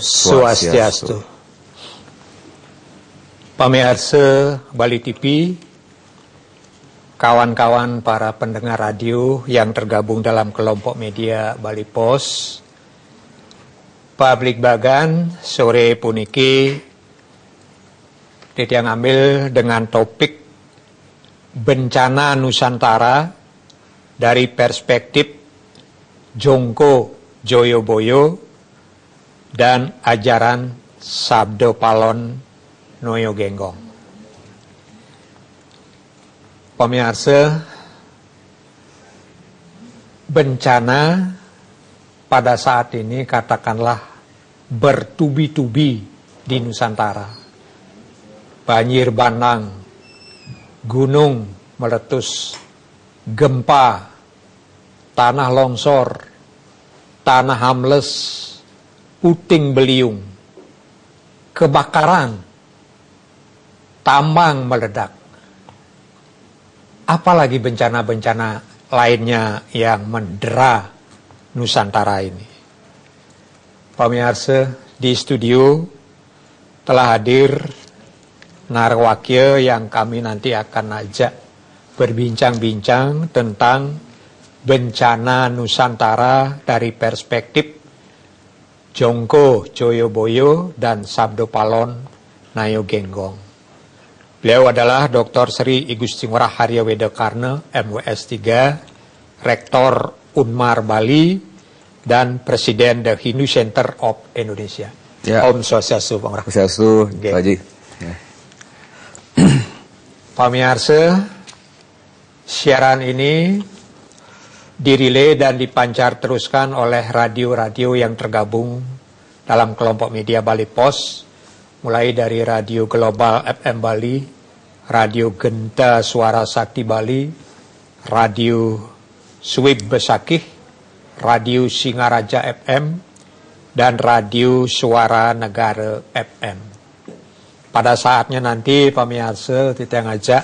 Swastiastu. Pamirsa Bali TV, kawan-kawan para pendengar radio yang tergabung dalam kelompok media Bali Pos, Publik Bagan, sore puniki yang ambil dengan topik bencana Nusantara dari perspektif Jongko Joyoboyo dan ajaran Sabdo Palon Noyo Genggong. Pemirsa, bencana pada saat ini katakanlah bertubi-tubi di Nusantara. Banjir bandang, gunung meletus, gempa, tanah longsor, tanah ambles, puting beliung, kebakaran, tambang meledak. Apalagi bencana-bencana lainnya yang mendera Nusantara ini. Pemirsa, di studio telah hadir narwakya yang kami nanti akan ajak berbincang-bincang tentang bencana Nusantara dari perspektif Jongko Joyoboyo dan Sabdo Palon Noyo Genggong. Beliau adalah Dr. Sri I Gusti Ngurah Haryowedokarno, MWS 3, Rektor Unmar Bali, dan Presiden The Hindu Center of Indonesia. Ya. Om Swastiastu, Bang Ngurah. Swastiastu, Pak Haji. Ya. Pemirsa, siaran ini dirilai dan dipancar teruskan oleh radio-radio yang tergabung dalam kelompok media Bali Pos, mulai dari Radio Global FM Bali, Radio Genta Suara Sakti Bali, Radio Swib Besakih, Radio Singaraja FM, dan Radio Suara Negara FM. Pada saatnya nanti pemirsa kita ngajak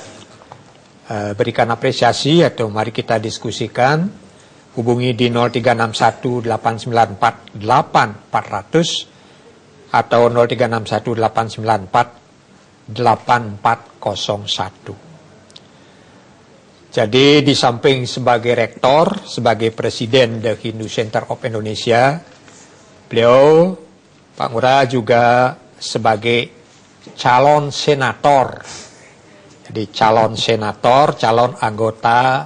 berikan apresiasi atau mari kita diskusikan. Hubungi di 0361894800 atau 0361898401. Jadi di samping sebagai rektor, sebagai presiden The Hindu Center of Indonesia, beliau Pak Ngurah juga sebagai calon senator. Jadi calon senator, calon anggota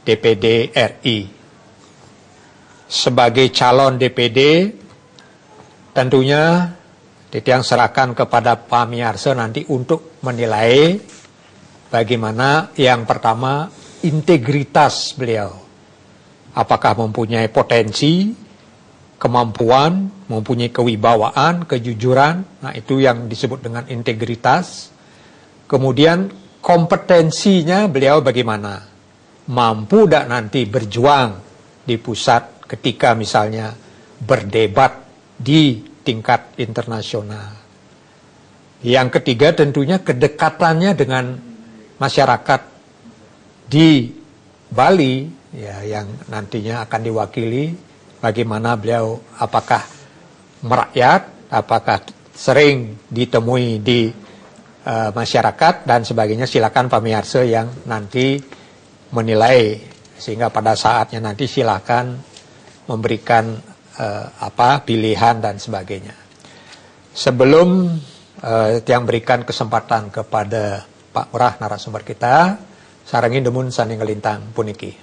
DPD RI. Sebagai calon DPD, tentunya yang serahkan kepada pamirsa nanti untuk menilai bagaimana yang pertama integritas beliau. Apakah mempunyai potensi, kemampuan, mempunyai kewibawaan, kejujuran, nah itu yang disebut dengan integritas. Kemudian kompetensinya beliau bagaimana, mampu tidak nanti berjuang di pusat ketika misalnya berdebat di tingkat internasional. Yang ketiga tentunya kedekatannya dengan masyarakat di Bali, ya, yang nantinya akan diwakili. Bagaimana beliau, apakah merakyat, apakah sering ditemui di masyarakat dan sebagainya. Silakan pemirsa yang nanti menilai, sehingga pada saatnya nanti silakan memberikan pilihan dan sebagainya. Sebelum yang berikan kesempatan kepada Pak Ngurah narasumber kita, sarangin demun sanding ngelintang puniki.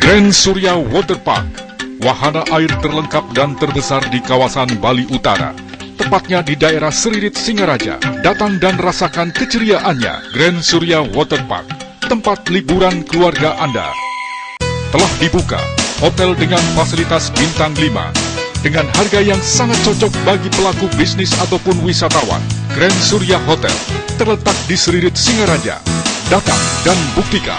Grand Surya Waterpark, wahana air terlengkap dan terbesar di kawasan Bali Utara. Tepatnya di daerah Seririt Singaraja. Datang dan rasakan keceriaannya. Grand Surya Waterpark, tempat liburan keluarga Anda. Telah dibuka, hotel dengan fasilitas bintang 5. Dengan harga yang sangat cocok bagi pelaku bisnis ataupun wisatawan. Grand Surya Hotel, terletak di Seririt Singaraja. Datang dan buktikan.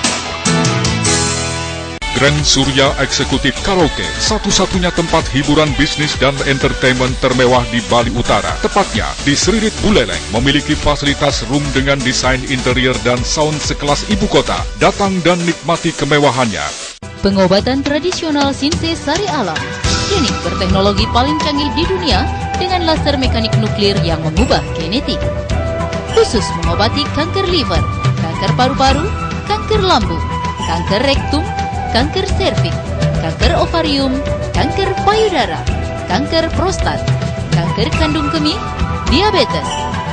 Grand Surya Eksekutif Karaoke, satu-satunya tempat hiburan bisnis dan entertainment termewah di Bali Utara. Tepatnya di Seririt Buleleng, memiliki fasilitas room dengan desain interior dan sound sekelas ibu kota. Datang dan nikmati kemewahannya. Pengobatan tradisional Sinse Sari Alam, klinik berteknologi paling canggih di dunia dengan laser mekanik nuklir yang mengubah genetik. Khusus mengobati kanker liver, kanker paru-paru, kanker lambung, kanker rektum, kanker serviks, kanker ovarium, kanker payudara, kanker prostat, kanker kandung kemih, diabetes,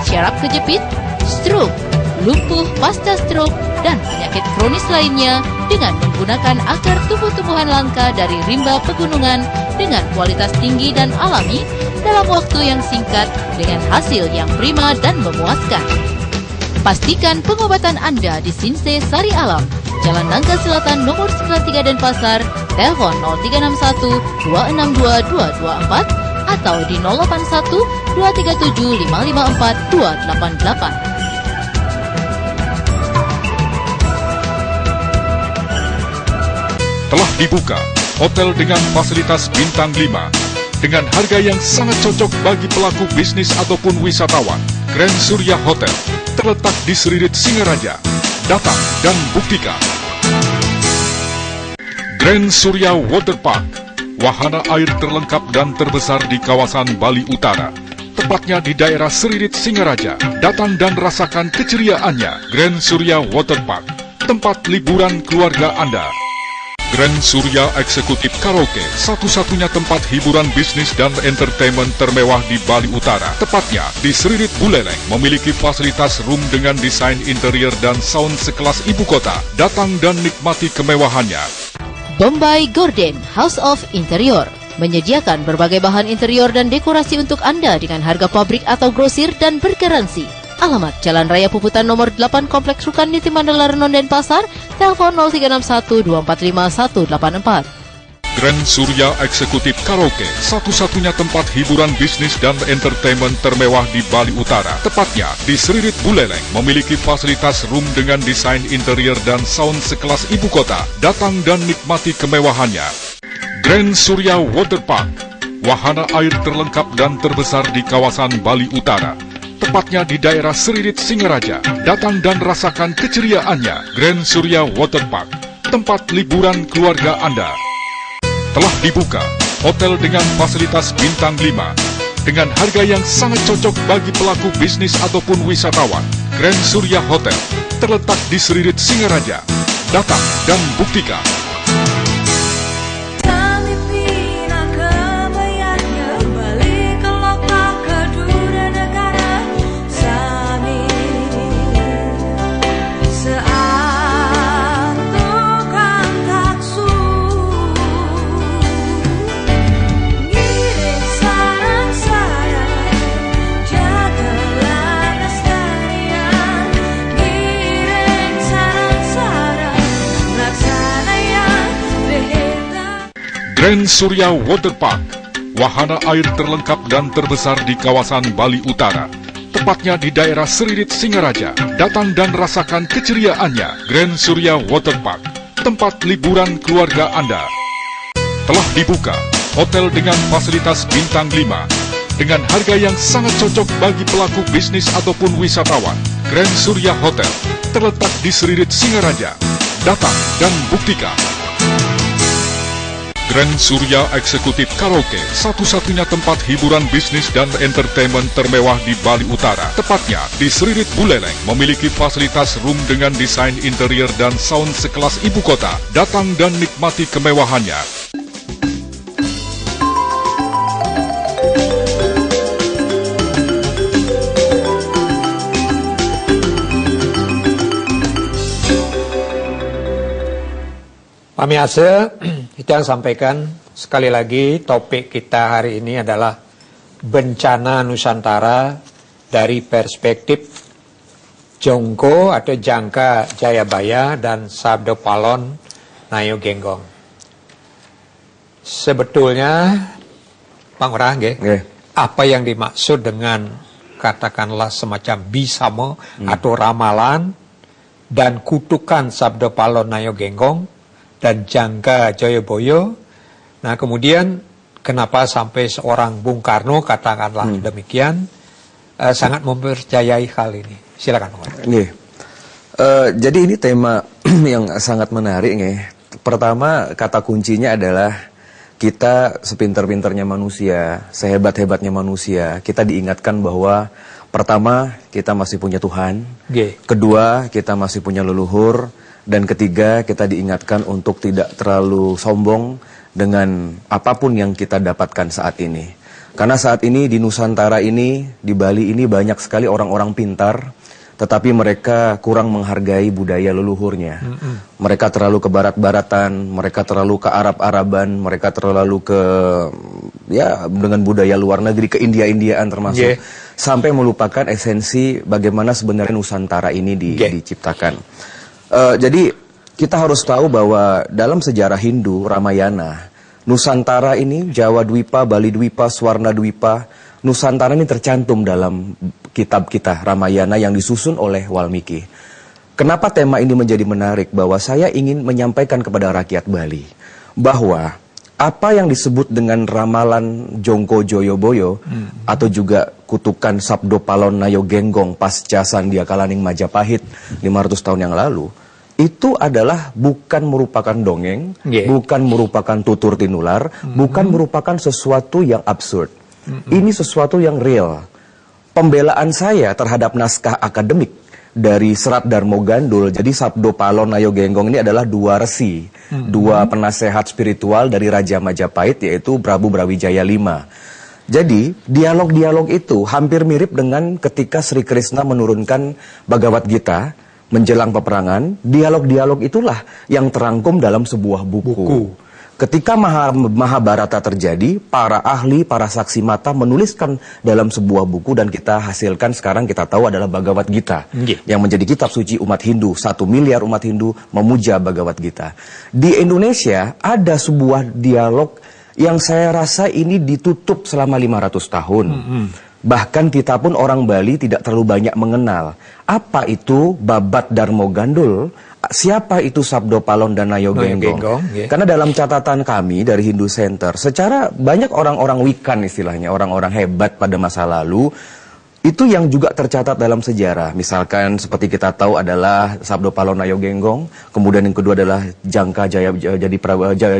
syaraf kejepit, stroke, lumpuh pasca stroke, dan penyakit kronis lainnya dengan menggunakan akar tumbuh-tumbuhan langka dari rimba pegunungan dengan kualitas tinggi dan alami dalam waktu yang singkat dengan hasil yang prima dan memuaskan. Pastikan pengobatan Anda di Sinse Sari Alam, Jalan Nangka Selatan nomor 93 Denpasar, telepon 0361 262 224 atau di 081 237 554 288. Telah dibuka hotel dengan fasilitas bintang 5 dengan harga yang sangat cocok bagi pelaku bisnis ataupun wisatawan. Grand Surya Hotel terletak di Seririt Singaraja. Datang dan buktikan. Grand Surya Waterpark, wahana air terlengkap dan terbesar di kawasan Bali Utara. Tepatnya di daerah Seririt Singaraja. Datang dan rasakan keceriaannya. Grand Surya Waterpark, tempat liburan keluarga Anda. Grand Surya Eksekutif Karaoke, satu-satunya tempat hiburan bisnis dan entertainment termewah di Bali Utara. Tepatnya di Seririt Buleleng, memiliki fasilitas room dengan desain interior dan sound sekelas ibu kota. Datang dan nikmati kemewahannya. Bombay Gordon House of Interior menyediakan berbagai bahan interior dan dekorasi untuk Anda dengan harga pabrik atau grosir dan bergaransi. Alamat Jalan Raya Puputan nomor 8 Kompleks Rukan Niti Mandala Renon Denpasar, telepon 0361 245 184. Grand Surya Eksekutif Karaoke, satu-satunya tempat hiburan bisnis dan entertainment termewah di Bali Utara. Tepatnya di Seririt Buleleng, memiliki fasilitas room dengan desain interior dan sound sekelas ibu kota. Datang dan nikmati kemewahannya. Grand Surya Waterpark, wahana air terlengkap dan terbesar di kawasan Bali Utara. Tepatnya di daerah Seririt Singaraja. Datang dan rasakan keceriaannya. Grand Surya Waterpark, tempat liburan keluarga Anda. Telah dibuka hotel dengan fasilitas bintang 5 dengan harga yang sangat cocok bagi pelaku bisnis ataupun wisatawan. Grand Surya Hotel terletak di Seririt Singaraja. Datang dan buktikan. Grand Surya Waterpark, wahana air terlengkap dan terbesar di kawasan Bali Utara. Tepatnya di daerah Seririt Singaraja. Datang dan rasakan keceriaannya. Grand Surya Waterpark, tempat liburan keluarga Anda. Telah dibuka hotel dengan fasilitas bintang 5 dengan harga yang sangat cocok bagi pelaku bisnis ataupun wisatawan. Grand Surya Hotel terletak di Seririt Singaraja. Datang dan buktikan. Grand Surya Eksekutif Karaoke, satu-satunya tempat hiburan bisnis dan entertainment termewah di Bali Utara. Tepatnya di Seririt Buleleng, memiliki fasilitas room dengan desain interior dan sound sekelas ibu kota. Datang dan nikmati kemewahannya. Pamiase, kita sampaikan sekali lagi topik kita hari ini adalah bencana Nusantara dari perspektif Jongko atau Jangka Jayabaya dan Sabdo Palon Nayo Genggong. Sebetulnya, Bang Urah, apa yang dimaksud dengan katakanlah semacam bisamo atau ramalan dan kutukan Sabdo Palon Nayo Genggong dan Jangka Jayabaya. Nah kemudian kenapa sampai seorang Bung Karno katakanlah demikian sangat mempercayai hal ini. Silakan. Jadi ini tema yang sangat menarik nih. Pertama kata kuncinya adalah kita sepintar-pintarnya manusia, sehebat-hebatnya manusia, kita diingatkan bahwa pertama kita masih punya Tuhan, kedua kita masih punya leluhur, dan ketiga kita diingatkan untuk tidak terlalu sombong dengan apapun yang kita dapatkan saat ini. Karena saat ini di Nusantara ini, di Bali ini banyak sekali orang-orang pintar, tetapi mereka kurang menghargai budaya leluhurnya. Mereka terlalu ke barat-baratan, mereka terlalu ke Arab-Araban, mereka terlalu ke dengan budaya luar negeri, ke India-Indiaan termasuk, sampai melupakan esensi bagaimana sebenarnya Nusantara ini diciptakan. Jadi kita harus tahu bahwa dalam sejarah Hindu Ramayana, Nusantara ini Jawa Dwipa, Bali Dwipa, Swarna Dwipa, Nusantara ini tercantum dalam kitab kita Ramayana yang disusun oleh Walmiki. Kenapa tema ini menjadi menarik? Bahwa saya ingin menyampaikan kepada rakyat Bali bahwa apa yang disebut dengan ramalan Jongko Joyoboyo atau juga kutukan Sabdo Palon Nayo Genggong pasca Sandhya Kalaning Majapahit 500 tahun yang lalu, itu adalah bukan merupakan dongeng, bukan merupakan tutur tinular, bukan merupakan sesuatu yang absurd. Ini sesuatu yang real. Pembelaan saya terhadap naskah akademik dari Serat Darmo Gandul, jadi Sabdo Palon Nayo Genggong ini adalah dua resi, dua penasehat spiritual dari Raja Majapahit, yaitu Prabu Brawijaya V. Jadi dialog-dialog itu hampir mirip dengan ketika Sri Krishna menurunkan Bhagavad Gita menjelang peperangan. Dialog-dialog itulah yang terangkum dalam sebuah buku. Ketika Mahabharata terjadi, para ahli, para saksi mata menuliskan dalam sebuah buku dan kita hasilkan sekarang kita tahu adalah Bhagavad Gita yang menjadi kitab suci umat Hindu. 1 miliar umat Hindu memuja Bhagavad Gita. Di Indonesia ada sebuah dialog yang saya rasa ini ditutup selama 500 tahun. Bahkan kita pun orang Bali tidak terlalu banyak mengenal. Apa itu Babat Darmo Gandul? Siapa itu Sabdo Palon dan Nayo Genggong? Karena dalam catatan kami dari Hindu Center, secara banyak orang-orang wikan istilahnya, orang-orang hebat pada masa lalu, itu yang juga tercatat dalam sejarah. Misalkan seperti kita tahu adalah Sabdo Palon Nayo Genggong, kemudian yang kedua adalah Jangka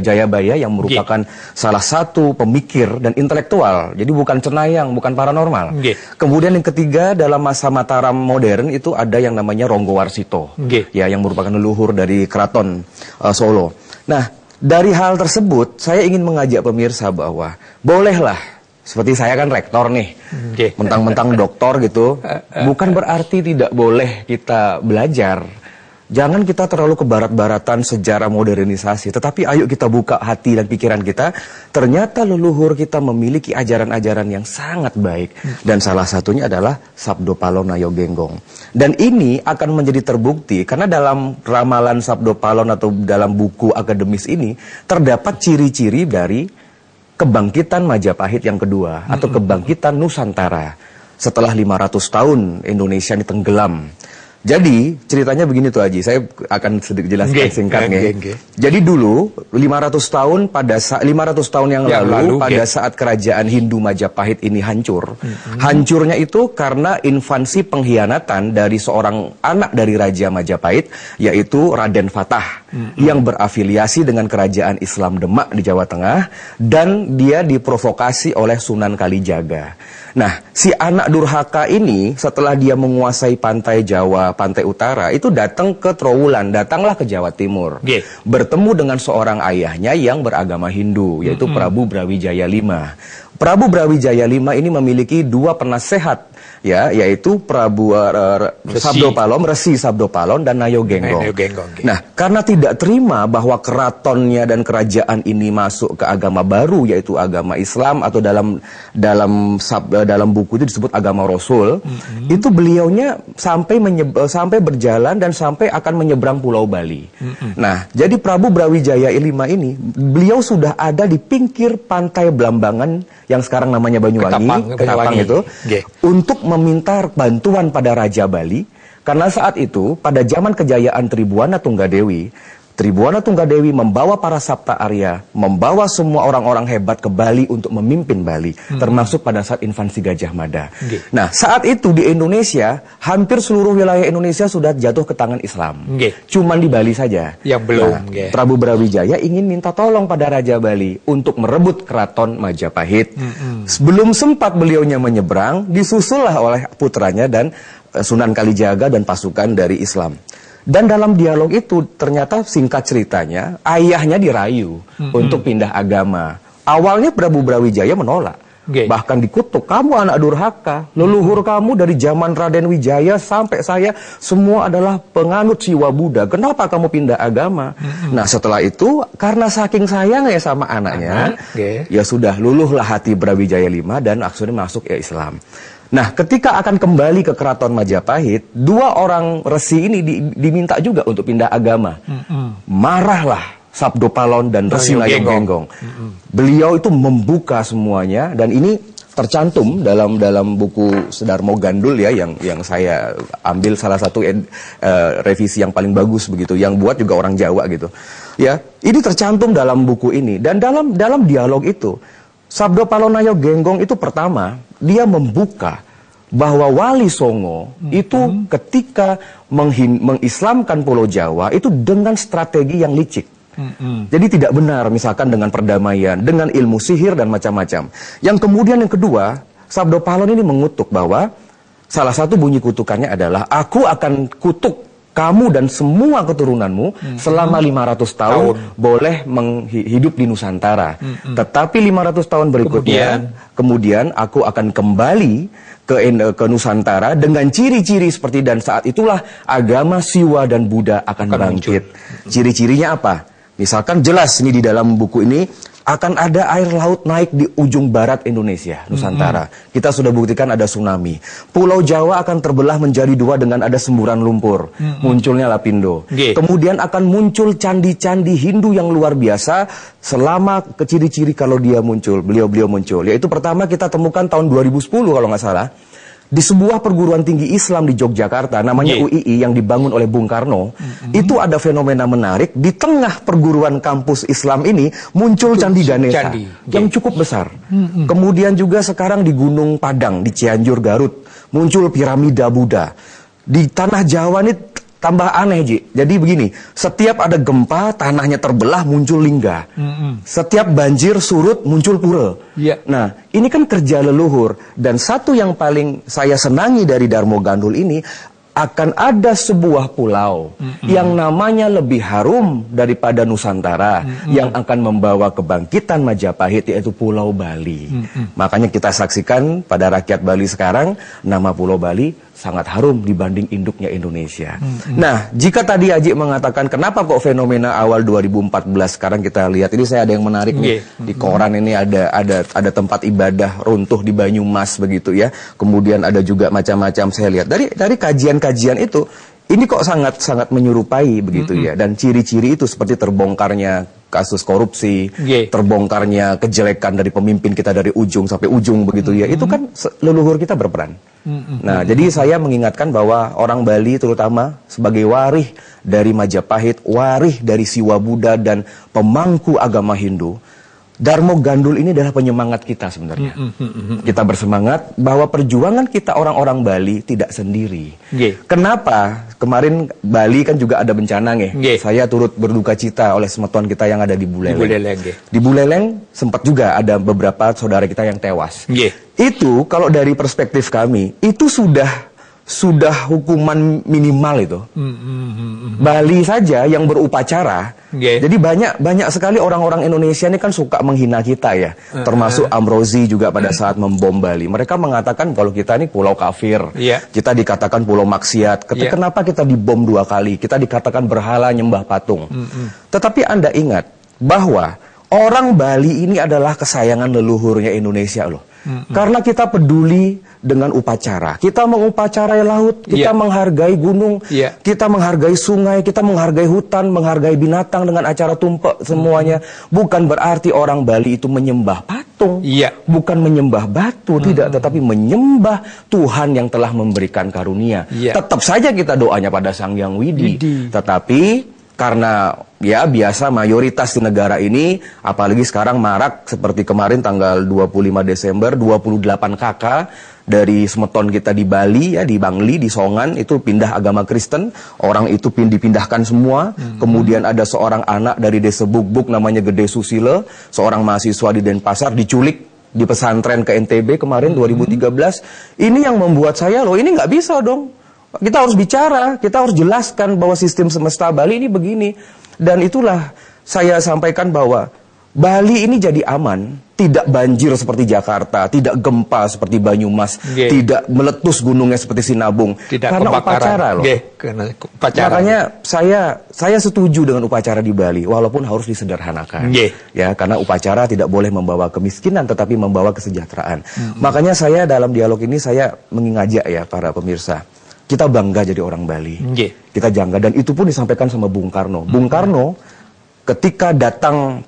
Jayabaya yang merupakan salah satu pemikir dan intelektual. Jadi bukan cenayang, bukan paranormal. Kemudian yang ketiga dalam masa Mataram modern itu ada yang namanya Ronggowarsito, ya, yang merupakan leluhur dari keraton Solo. Nah, dari hal tersebut saya ingin mengajak pemirsa bahwa bolehlah, seperti saya kan rektor nih, mentang-mentang doktor gitu, bukan berarti tidak boleh kita belajar. Jangan kita terlalu ke barat-baratan sejarah modernisasi, tetapi ayo kita buka hati dan pikiran kita. Ternyata leluhur kita memiliki ajaran-ajaran yang sangat baik, dan salah satunya adalah Sabdo Palon Nayo Genggong. Dan ini akan menjadi terbukti karena dalam ramalan Sabdo Palon atau dalam buku akademis ini terdapat ciri-ciri dari kebangkitan Majapahit yang kedua atau kebangkitan Nusantara setelah 500 tahun Indonesia ini tenggelam. Jadi ceritanya begini tuh Haji, saya akan sedikit jelaskan singkatnya. Jadi dulu 500 tahun yang lalu pada saat kerajaan Hindu Majapahit ini hancur. Hancurnya itu karena invasi pengkhianatan dari seorang anak dari Raja Majapahit, yaitu Raden Fatah, yang berafiliasi dengan kerajaan Islam Demak di Jawa Tengah, dan dia diprovokasi oleh Sunan Kalijaga. Nah, si anak durhaka ini setelah dia menguasai pantai Jawa, pantai utara, itu datang ke Trowulan, datanglah ke Jawa Timur. Bertemu dengan seorang ayahnya yang beragama Hindu, yaitu Prabu Brawijaya V. Prabu Brawijaya V ini memiliki dua penasehat, ya, yaitu Prabu Resi Sabdo Palon dan Nayo Genggong. Nah, karena tidak terima bahwa keratonnya dan kerajaan ini masuk ke agama baru, yaitu agama Islam, atau dalam buku itu disebut agama Rasul, itu beliaunya sampai berjalan dan sampai akan menyeberang Pulau Bali. Nah, jadi Prabu Brawijaya V ini, beliau sudah ada di pinggir pantai Blambangan yang sekarang namanya Banyuwangi, Ketapang itu, untuk meminta bantuan pada Raja Bali, karena saat itu pada zaman kejayaan Tribuana Tunggadewi, Tribuana Tunggadewi membawa para Sapta Arya, membawa semua orang-orang hebat ke Bali untuk memimpin Bali, termasuk pada saat invasi Gajah Mada. Nah, saat itu di Indonesia, hampir seluruh wilayah Indonesia sudah jatuh ke tangan Islam. Cuman di Bali saja. Yang belum. Prabu Brawijaya ingin minta tolong pada Raja Bali untuk merebut keraton Majapahit. Sebelum sempat beliaunya menyeberang, disusullah oleh putranya dan Sunan Kalijaga dan pasukan dari Islam. Dan dalam dialog itu ternyata singkat ceritanya ayahnya dirayu untuk pindah agama. Awalnya Prabu Brawijaya menolak. Bahkan dikutuk, kamu anak durhaka, leluhur kamu dari zaman Raden Wijaya sampai saya semua adalah penganut Siwa Buddha. Kenapa kamu pindah agama? Nah, setelah itu karena saking sayangnya sama anaknya, ya sudah luluhlah hati Brawijaya V dan akhirnya masuk ya Islam. Nah, ketika akan kembali ke Keraton Majapahit, dua orang resi ini diminta juga untuk pindah agama. Marahlah Sabdo Palon dan Resi Layong Genggong. Beliau itu membuka semuanya, dan ini tercantum dalam buku Darmo Gandul ya, yang saya ambil salah satu revisi yang paling bagus begitu, yang buat juga orang Jawa gitu. Ya, ini tercantum dalam buku ini, dan dalam dialog itu Sabdo Palonayo Genggong itu pertama, dia membuka bahwa Wali Songo itu ketika mengislamkan Pulau Jawa itu dengan strategi yang licik. Jadi tidak benar misalkan dengan perdamaian, dengan ilmu sihir dan macam-macam. Yang kemudian yang kedua, Sabdo Palon ini mengutuk bahwa salah satu bunyi kutukannya adalah, aku akan kutuk kamu dan semua keturunanmu selama 500 tahun boleh hidup di Nusantara. Tetapi 500 tahun berikutnya, kemudian aku akan kembali ke Nusantara dengan ciri-ciri seperti, dan saat itulah agama Siwa dan Buddha akan bangkit. Ciri-cirinya apa? Misalkan jelas ini di dalam buku ini, akan ada air laut naik di ujung barat Indonesia, Nusantara. Kita sudah buktikan ada tsunami. Pulau Jawa akan terbelah menjadi dua dengan ada semburan lumpur. Munculnya Lapindo. Kemudian akan muncul candi-candi Hindu yang luar biasa selama ciri-ciri kalau dia muncul, beliau muncul. Yaitu pertama kita temukan tahun 2010 kalau nggak salah. Di sebuah perguruan tinggi Islam di Yogyakarta, namanya UII, yang dibangun oleh Bung Karno, itu ada fenomena menarik. Di tengah perguruan kampus Islam ini muncul Candi Ganesha yang cukup besar. Kemudian juga sekarang di Gunung Padang, di Cianjur, Garut, muncul piramida Buddha. Di tanah Jawa ini tambah aneh, Ji. Jadi begini, setiap ada gempa, tanahnya terbelah, muncul lingga. Setiap banjir surut, muncul pura. Nah, ini kan kerja leluhur. Dan satu yang paling saya senangi dari Darmo Gandul ini, akan ada sebuah pulau yang namanya lebih harum daripada Nusantara, yang akan membawa kebangkitan Majapahit, yaitu Pulau Bali. Makanya kita saksikan pada rakyat Bali sekarang, nama Pulau Bali sangat harum dibanding induknya Indonesia. Nah, jika tadi Aji mengatakan kenapa kok fenomena awal 2014, sekarang kita lihat, ini saya ada yang menarik nih. Di koran ini ada tempat ibadah runtuh di Banyumas begitu ya. Kemudian ada juga macam-macam, saya lihat dari kajian itu, ini kok sangat menyerupai begitu ya. Dan ciri-ciri itu seperti terbongkarnya kasus korupsi, terbongkarnya kejelekan dari pemimpin kita dari ujung sampai ujung begitu ya. Itu kan leluhur kita berperan. Nah, jadi saya mengingatkan bahwa orang Bali terutama sebagai warih dari Majapahit, warih dari Siwa Buddha dan pemangku agama Hindu, Darmo Gandul ini adalah penyemangat kita sebenarnya. Kita bersemangat bahwa perjuangan kita orang-orang Bali tidak sendiri. Kenapa? Kemarin Bali kan juga ada bencana nih. Saya turut berduka cita oleh semeton kita yang ada di Buleleng. Di Buleleng sempat juga ada beberapa saudara kita yang tewas. Itu kalau dari perspektif kami, itu sudah hukuman minimal itu. Bali saja yang berupacara. Jadi banyak sekali orang-orang Indonesia ini kan suka menghina kita ya. Termasuk Amrozi juga pada saat membom Bali. Mereka mengatakan kalau kita ini pulau kafir. Kita dikatakan pulau maksiat. Kenapa kita dibom 2 kali? Kita dikatakan berhala nyembah patung. Tetapi Anda ingat bahwa orang Bali ini adalah kesayangan leluhurnya Indonesia loh. Karena kita peduli dengan upacara. Kita mengupacarai laut, kita menghargai gunung, kita menghargai sungai, kita menghargai hutan, menghargai binatang dengan acara tumpek semuanya. Bukan berarti orang Bali itu menyembah patung, bukan menyembah batu, tidak, tetapi menyembah Tuhan yang telah memberikan karunia. Tetap saja kita doanya pada Sang Hyang Widi. Tetapi Karena ya biasa mayoritas di negara ini, apalagi sekarang marak seperti kemarin tanggal 25 Desember, 28 kakak dari semeton kita di Bali, ya di Bangli, di Songan, itu pindah agama Kristen. Orang itu dipindahkan semua. Kemudian ada seorang anak dari desa Bukbuk namanya Gede Susilo, seorang mahasiswa di Denpasar, diculik di pesantren ke NTB kemarin 2013. Ini yang membuat saya, loh ini nggak bisa dong. Kita harus bicara, kita harus jelaskan bahwa sistem semesta Bali ini begini. Dan itulah saya sampaikan bahwa Bali ini jadi aman, tidak banjir seperti Jakarta, tidak gempa seperti Banyumas, tidak meletus gunungnya seperti Sinabung, tidak karena upacara loh. Makanya saya setuju dengan upacara di Bali, walaupun harus disederhanakan. Ya, karena upacara tidak boleh membawa kemiskinan, tetapi membawa kesejahteraan. Makanya saya dalam dialog ini saya mengajak ya para pemirsa, kita bangga jadi orang Bali. Kita bangga, dan itu pun disampaikan sama Bung Karno. Bung Karno ketika datang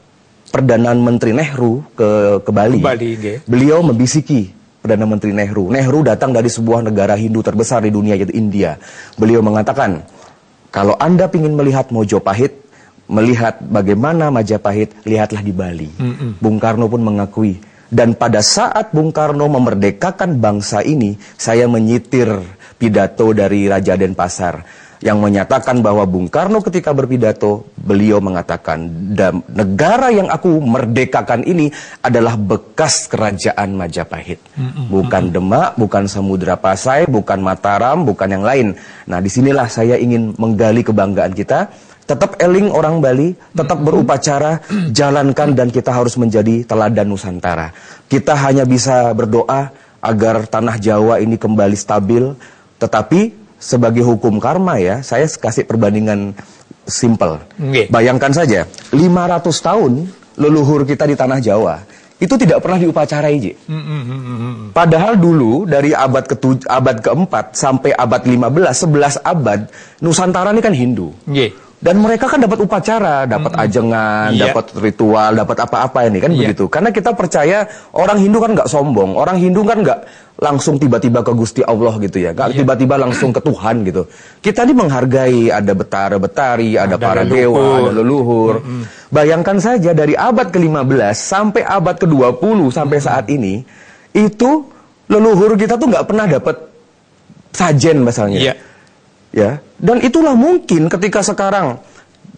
Perdana Menteri Nehru ke Bali, beliau membisiki Perdana Menteri Nehru. Nehru datang dari sebuah negara Hindu terbesar di dunia, yaitu India. Beliau mengatakan, kalau Anda ingin melihat Mojopahit, melihat bagaimana Majapahit, lihatlah di Bali. Bung Karno pun mengakui. Dan pada saat Bung Karno memerdekakan bangsa ini, saya menyitir pidato dari Raja Denpasar yang menyatakan bahwa Bung Karno ketika berpidato, beliau mengatakan, negara yang aku merdekakan ini adalah bekas kerajaan Majapahit. Bukan Demak, bukan Samudra Pasai, bukan Mataram, bukan yang lain. Nah, disinilah saya ingin menggali kebanggaan kita. Tetap eling orang Bali, tetap berupacara, jalankan, dan kita harus menjadi teladan Nusantara. Kita hanya bisa berdoa agar tanah Jawa ini kembali stabil, tetapi sebagai hukum karma ya, saya kasih perbandingan simple. Bayangkan saja, 500 tahun leluhur kita di tanah Jawa itu tidak pernah diupacarai, Ji. Padahal dulu dari abad keempat sampai abad 15, 11 abad, Nusantara ini kan Hindu. Dan mereka kan dapat upacara, dapat ajengan, dapat ritual, dapat apa-apa ini kan begitu. Karena kita percaya orang Hindu kan nggak sombong, orang Hindu kan nggak langsung tiba-tiba ke Gusti Allah gitu ya, nggak tiba-tiba langsung ke Tuhan gitu. Kita ini menghargai, ada betara-betari, ada para dewa, ada leluhur. Bayangkan saja dari abad ke-15 sampai abad ke-20 sampai saat ini, itu leluhur kita tuh nggak pernah dapat sajen misalnya. Ya, dan itulah mungkin ketika sekarang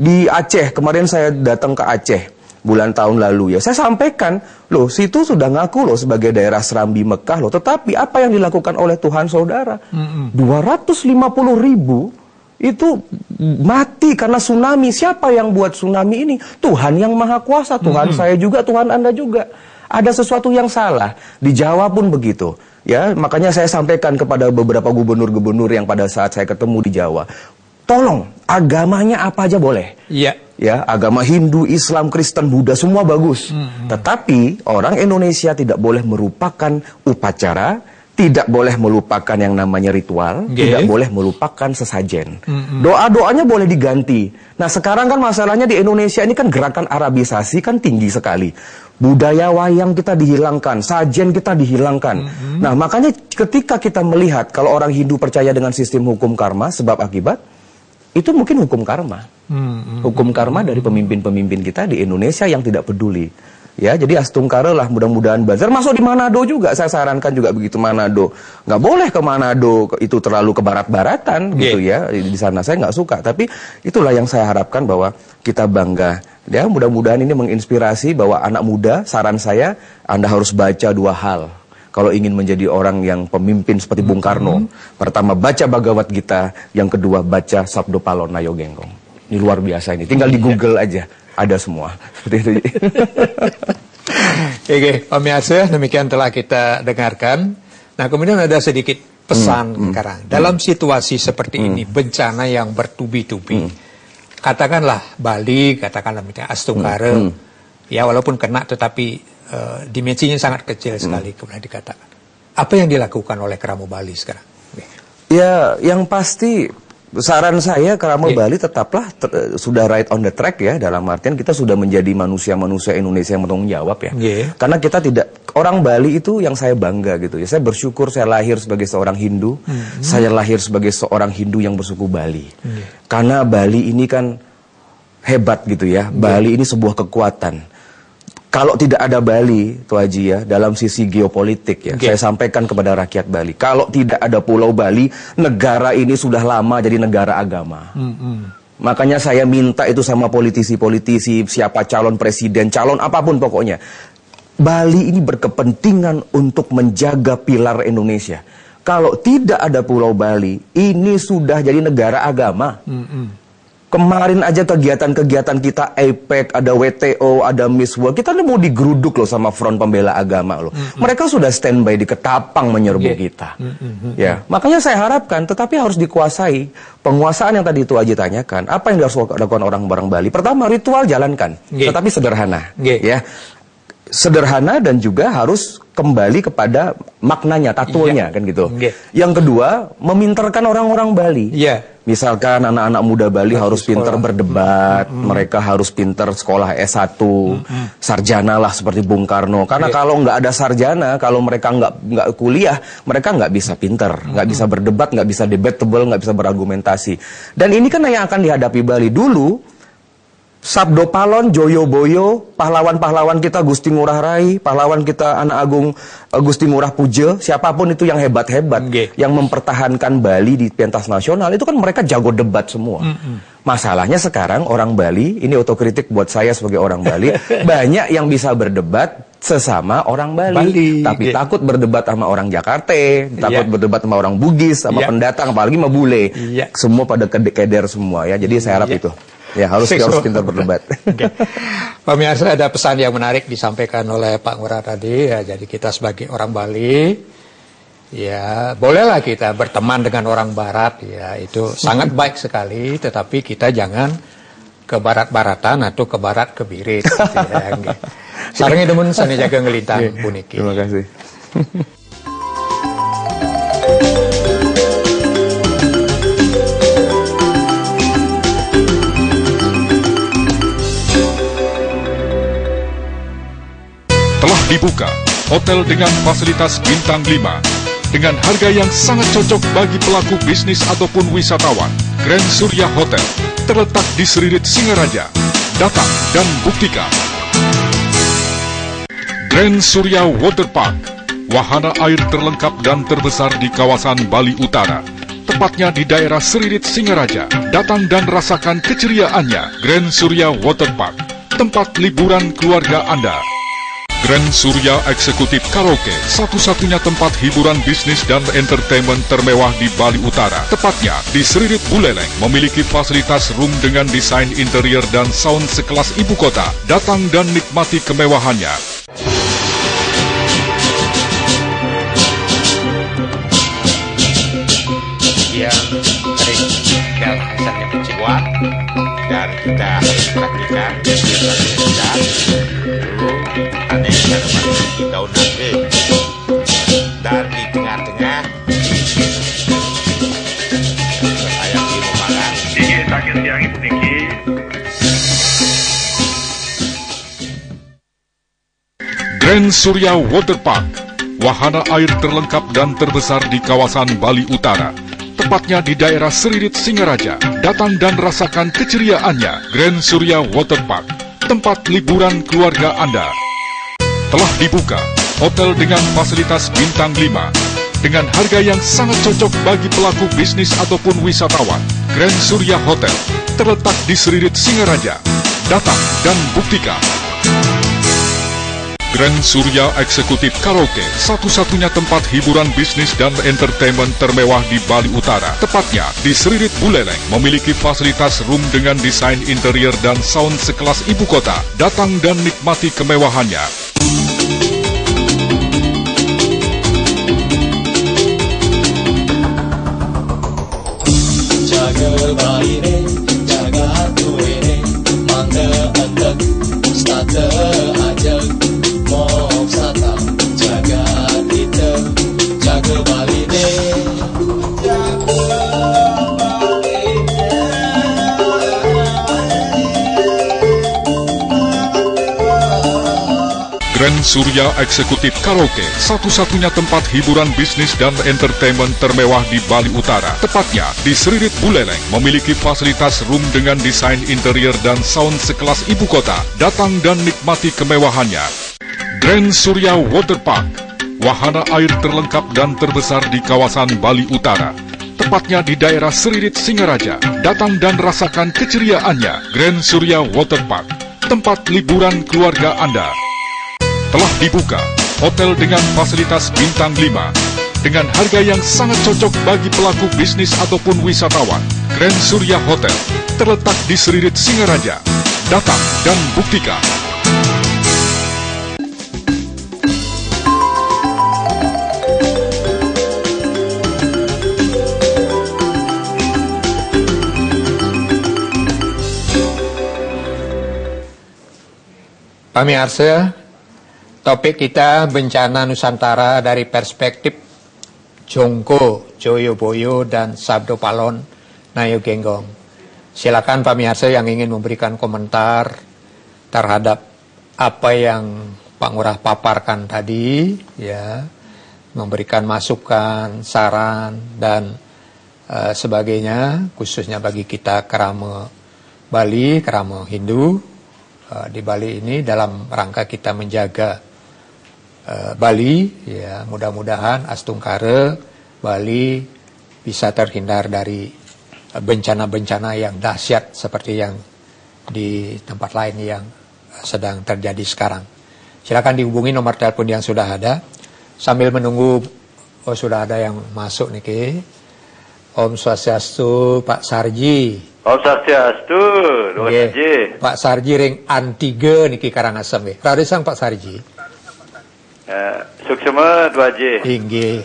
di Aceh, kemarin saya datang ke Aceh bulan tahun lalu ya, saya sampaikan, loh situ sudah ngaku loh sebagai daerah Serambi Mekah loh, tetapi apa yang dilakukan oleh Tuhan saudara, 250.000 itu mati karena tsunami. Siapa yang buat tsunami ini? Tuhan yang Maha Kuasa, Tuhan saya juga, Tuhan Anda juga. Ada sesuatu yang salah. Di Jawa pun begitu. Ya, makanya saya sampaikan kepada beberapa gubernur-gubernur yang pada saat saya ketemu di Jawa, tolong agamanya apa aja boleh. Ya, agama Hindu, Islam, Kristen, Buddha semua bagus. Tetapi orang Indonesia tidak boleh melupakan upacara, tidak boleh melupakan yang namanya ritual, tidak boleh melupakan sesajen. Doa-doanya boleh diganti. Nah, sekarang kan masalahnya di Indonesia ini kan gerakan Arabisasi kan tinggi sekali. Budaya wayang kita dihilangkan, sajen kita dihilangkan. Nah, makanya ketika kita melihat kalau orang Hindu percaya dengan sistem hukum karma, sebab akibat, itu mungkin hukum karma. Hukum karma dari pemimpin-pemimpin kita di Indonesia yang tidak peduli. Ya, jadi astungkara lah, mudah-mudahan bazar. Masuk di Manado juga, saya sarankan juga begitu, Manado. Nggak boleh ke Manado, itu terlalu ke barat-baratan gitu ya. Di sana saya nggak suka, tapi itulah yang saya harapkan bahwa kita bangga. Ya, mudah-mudahan ini menginspirasi bahwa anak muda, saran saya, Anda harus baca 2 hal. Kalau ingin menjadi orang yang pemimpin seperti Bung Karno. Pertama, baca Bhagavad Gita. Yang kedua, baca Sabdo Palona Yogenggong. Ini luar biasa ini. Tinggal di Google aja. Ada semua. Seperti itu. Oke, pemirsa, demikian telah kita dengarkan. Nah, kemudian ada sedikit pesan sekarang. Dalam situasi seperti ini, bencana yang bertubi-tubi. Katakanlah Bali, katakanlah Astungkara. Ya, walaupun kena tetapi dimensinya sangat kecil sekali, kemudian dikatakan. Apa yang dilakukan oleh Keramo Bali sekarang? Ya, yang pasti saran saya Keramo Bali tetaplah sudah right on the track ya, dalam artian kita sudah menjadi manusia-manusia Indonesia yang bertanggung jawab ya. Karena kita tidak, orang Bali itu yang saya bangga gitu ya. Saya bersyukur saya lahir sebagai seorang Hindu, saya lahir sebagai seorang Hindu yang bersuku Bali. Karena Bali ini kan hebat gitu ya. Bali ini sebuah kekuatan. Kalau tidak ada Bali, Tuh Haji ya, dalam sisi geopolitik ya, saya sampaikan kepada rakyat Bali, kalau tidak ada Pulau Bali, negara ini sudah lama jadi negara agama. Makanya saya minta itu sama politisi-politisi, siapa calon presiden, calon apapun pokoknya. Bali ini berkepentingan untuk menjaga pilar Indonesia. Kalau tidak ada Pulau Bali, ini sudah jadi negara agama. Kemarin aja kegiatan-kegiatan kita APEC, ada WTO, ada Miss World, kita mau digeruduk loh sama Front Pembela Agama loh. Mereka sudah standby di Ketapang menyerbu kita. Ya, makanya saya harapkan, tetapi harus dikuasai. Penguasaan yang tadi itu aja tanyakan, apa yang harus dilakukan orang Bali? Pertama, ritual jalankan, tetapi sederhana. Ya, sederhana dan juga harus kembali kepada maknanya, tatonya kan gitu. Yang kedua, meminterkan orang-orang Bali. Misalkan anak-anak muda Bali harus pintar berdebat, mereka harus pintar sekolah S1, sarjana lah seperti Bung Karno. Karena kalau nggak ada sarjana, kalau mereka nggak kuliah, mereka nggak bisa pintar, nggak bisa berdebat, nggak bisa debatable, nggak bisa berargumentasi. Dan ini kan yang akan dihadapi Bali dulu. Sabdo Palon, Joyo Boyo, pahlawan-pahlawan kita Gusti Ngurah Rai, pahlawan kita Anak Agung Gusti Ngurah Puja, siapapun itu yang hebat-hebat, yang mempertahankan Bali di pentas nasional, itu kan mereka jago debat semua. Masalahnya sekarang orang Bali, ini otokritik buat saya sebagai orang Bali, banyak yang bisa berdebat sesama orang Bali. Tapi takut berdebat sama orang Jakarta, takut berdebat sama orang Bugis, sama pendatang, apalagi sama bule. Semua pada keder semua ya, jadi saya harap itu. Ya, harus pintar berdebat. Pemirsa, ada pesan yang menarik disampaikan oleh Pak Ngurah tadi. Ya, jadi kita sebagai orang Bali, ya bolehlah kita berteman dengan orang Barat. Ya, itu sangat baik sekali. Tetapi kita jangan ke Barat-Baratan atau ke Barat kebirit. Ya, sarang demun sana jaga ngelintang puniki. Terima kasih. Telah dibuka hotel dengan fasilitas bintang 5 dengan harga yang sangat cocok bagi pelaku bisnis ataupun wisatawan. Grand Surya Hotel terletak di Seririt Singaraja. Datang dan buktikan. Grand Surya Waterpark, wahana air terlengkap dan terbesar di kawasan Bali Utara. Tepatnya di daerah Seririt Singaraja. Datang dan rasakan keceriaannya. Grand Surya Waterpark, tempat liburan keluarga Anda. Grand Surya Eksekutif Karaoke, satu-satunya tempat hiburan bisnis dan entertainment termewah di Bali Utara. Tepatnya di Seririt Buleleng, memiliki fasilitas room dengan desain interior dan sound sekelas ibu kota. Datang dan nikmati kemewahannya. Yang sering dan hasilnya kecewa dan kita harus perhatikan dan dulu aneh di tahun nanti dan di tengah-tengah saya di Momalan ingin sakit yang ibu tinggi. Grand Surya Waterpark, wahana air terlengkap dan terbesar di kawasan Bali Utara. Tepatnya di daerah Seririt Singaraja. Datang dan rasakan keceriaannya. Grand Surya Waterpark, tempat liburan keluarga Anda. Telah dibuka hotel dengan fasilitas bintang 5 dengan harga yang sangat cocok bagi pelaku bisnis ataupun wisatawan. Grand Surya Hotel terletak di Seririt Singaraja. Datang dan buktikan. Grand Surya Eksekutif Karaoke, satu-satunya tempat hiburan bisnis dan entertainment termewah di Bali Utara. Tepatnya di Seririt Buleleng, memiliki fasilitas room dengan desain interior dan sound sekelas ibu kota. Datang dan nikmati kemewahannya. Jaga Bali ne, jaga hatu ne, mangga entek, stata aja. Jaga kita, jaga Bali ne. Grand Surya Eksekutif Karaoke, satu-satunya tempat hiburan bisnis dan entertainment termewah di Bali Utara. Tepatnya di Seririt Buleleng, memiliki fasilitas room dengan desain interior dan sound sekelas ibu kota. Datang dan nikmati kemewahannya. Grand Surya Waterpark, wahana air terlengkap dan terbesar di kawasan Bali Utara. Tepatnya di daerah Seririt Singaraja. Datang dan rasakan keceriaannya. Grand Surya Waterpark, tempat liburan keluarga Anda. Telah dibuka, hotel dengan fasilitas bintang 5 dengan harga yang sangat cocok bagi pelaku bisnis ataupun wisatawan. Grand Surya Hotel terletak di Seririt Singaraja. Datang dan buktikan. Pemirsa, topik kita bencana Nusantara dari perspektif Jongko, Joyoboyo, dan Sabdo Palon, Nayo Genggong. Silakan pemirsa yang ingin memberikan komentar terhadap apa yang Pak Ngurah paparkan tadi, ya, memberikan masukan, saran, dan sebagainya, khususnya bagi kita kerama Bali, kerama Hindu. Di Bali ini dalam rangka kita menjaga Bali, ya, mudah-mudahan Astungkara Bali bisa terhindar dari bencana-bencana yang dahsyat seperti yang di tempat lain yang sedang terjadi sekarang. Silakan dihubungi nomor telepon yang sudah ada. Sambil menunggu, sudah ada yang masuk nih. Om Swastiastu, Pak Sarji. Om Swastiastu, Pak Sarji ring An3 niki Karangasem. Rarisang Pak Sarji. Suksema 2J. Inggih.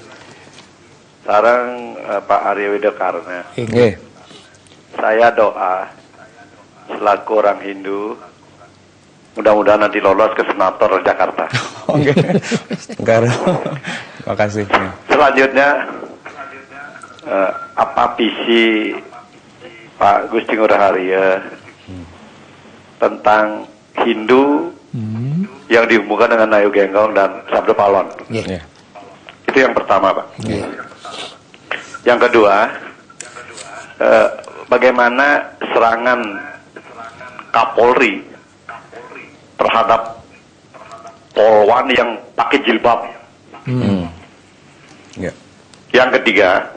Sarang Pak Arya Widokarna. Inggih. Saya doa selaku orang Hindu, mudah-mudahan nanti lolos ke Senator Jakarta. Oke. Terima kasih. Selanjutnya, apa visi Pak Gusti Ngurah Arya tentang Hindu yang dihubungkan dengan Nayo Genggong dan Sabdo Palon? Yeah. Itu yang pertama, Pak. Yeah. Yang kedua, bagaimana serangan Kapolri terhadap polwan yang pakai jilbab? Yeah. Yang ketiga,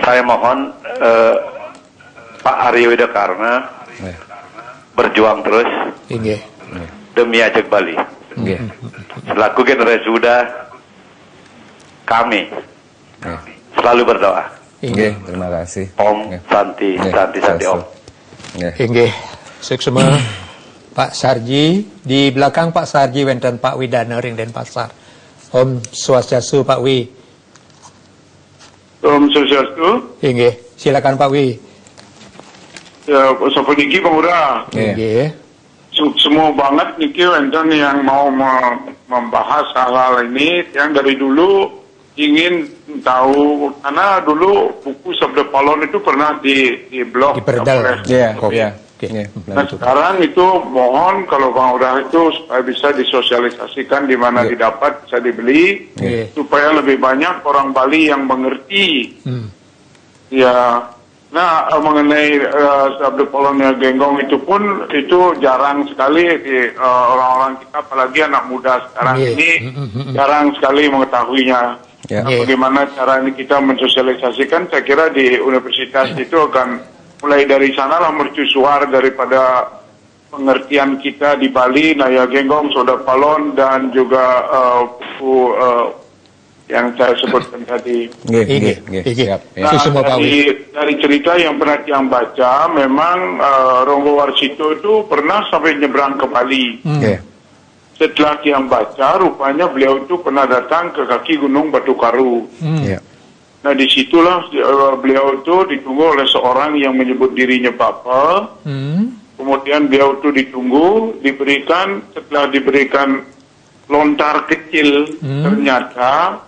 saya mohon Pak Arya Widokarna berjuang terus demi Ajak Bali. Selaku generasi muda, kami selalu berdoa. Terima kasih. Om Santi, Santi, Santi Om. Inggih, suksema Pak Sarji. Di belakang Pak Sarji wonten Pak Widana ring Denpasar. Om Swastiastu Pak Wi. Om Swastiastu. Inggih, silakan Pak Wi. Ya, sapa niki Pak Ngurah. Inggih. Semua banget niki wonten yang mau membahas hal-hal ini yang dari dulu ingin tahu, karena dulu buku Sabdo Palon itu pernah di blog. Diperdal. Nah sekarang itu mohon kalau Bang Ngurah itu supaya bisa disosialisasikan di mana didapat, bisa dibeli, supaya lebih banyak orang Bali yang mengerti. Ya, nah mengenai Sabdo Palon Genggong itu pun itu jarang sekali orang-orang kita, apalagi anak muda sekarang ini jarang sekali mengetahuinya. Bagaimana cara ini kita mensosialisasikan? Saya kira di universitas itu akan mulai dari sanalah mercusuar daripada pengertian kita di Bali, Nayo Genggong, Sabdo Palon, dan juga buku yang saya sebutkan tadi. Nah, dari cerita yang pernah yang baca, memang Ronggo Warsito itu pernah sampai nyebrang ke Bali. Setelah yang baca, rupanya beliau itu pernah datang ke kaki Gunung Batu Karu. Nah disitulah beliau itu ditunggu oleh seorang yang menyebut dirinya Bapa. Kemudian beliau itu ditunggu, setelah diberikan lontar kecil, ternyata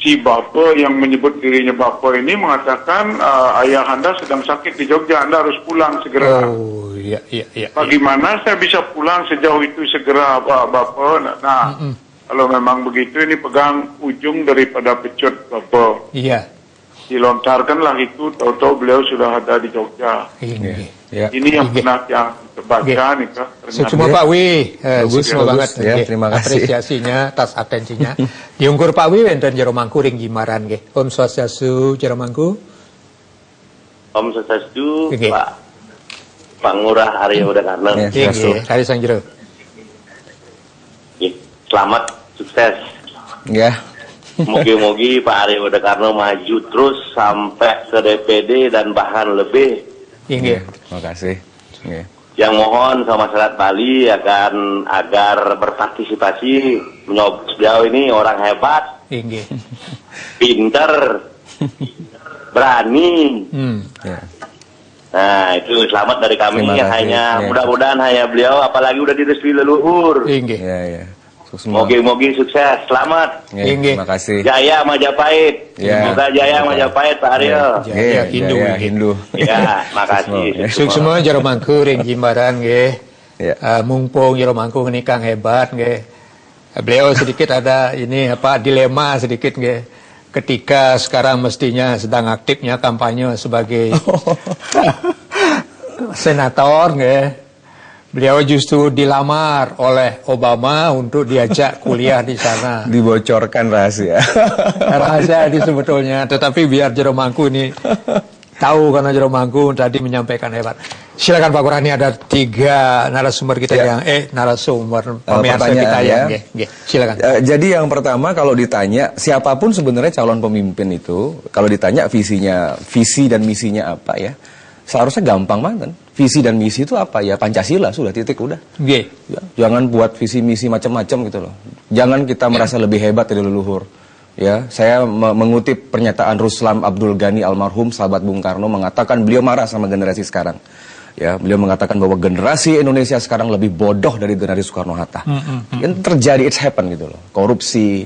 si Bapa yang menyebut dirinya Bapa ini mengatakan ayah Anda sedang sakit di Jogja, Anda harus pulang segera. Oh, iya. Bagaimana saya bisa pulang sejauh itu segera, Bapa? Nah, kalau memang begitu ini pegang ujung daripada pecut Bapa. Iya. Dilontarkanlah itu, tahu-tahu beliau sudah ada di Jogja. Ini yang pernah yang terbaca nih Kak. Semua Pak Wi, bagus banget. Ya, terima kasih. Apresiasinya atas atensinya. Diungkur Pak Wi enten jero mangku ring gimaran nggih. Om Swastiastu jero mangku. Om Swastiastu, Pak Ngurah Arya Udakarna. Nggih, kali sang jero. Selamat, sukses. Ya. Mogi-mogi Pak Arya Udakarna maju terus sampai ke DPD dan bahkan lebih. Nggih. Terima kasih. Nggih. Yang mohon sama masyarakat Bali agar berpartisipasi, menyoblos beliau ini orang hebat, pinter, berani. Nah itu selamat dari kami. Mudah-mudahan hanya beliau, apalagi udah direstui leluhur. Mogi-mogi sukses, selamat. Terima kasih. Jaya Majapahit. Semoga jaya Majapahit Pak Arya. Jaya Hindu. Ya, makasih. Semua jero mangku ring jimbaran nggih. Mumpung jero mangku ini Kang hebat nggih. Beliau sedikit ada dilema sedikit nggih. Ketika sekarang mestinya sedang aktifnya kampanye sebagai senator nggih. Beliau justru dilamar oleh Obama untuk diajak kuliah di sana. Dibocorkan rahasia. Rahasia itu sebetulnya, tetapi biar jero mangku ini tahu karena jero mangku tadi menyampaikan hebat. Silakan Pak Qurani, ada 3 narasumber kita yang narasumber pemirsa kita yang silakan. Jadi yang pertama kalau ditanya siapapun sebenarnya calon pemimpin itu, kalau ditanya visi dan misinya apa ya? Seharusnya gampang banget. Visi dan misi itu apa ya? Pancasila, sudah, titik, udah. Ya, jangan buat visi misi macam-macam gitu loh. Jangan kita merasa lebih hebat dari leluhur. Ya, saya mengutip pernyataan Ruslam Abdul Ghani almarhum sahabat Bung Karno, mengatakan beliau marah sama generasi sekarang. Ya, beliau mengatakan bahwa generasi Indonesia sekarang lebih bodoh dari generasi Soekarno Hatta. Yang terjadi, it's happen gitu loh. Korupsi,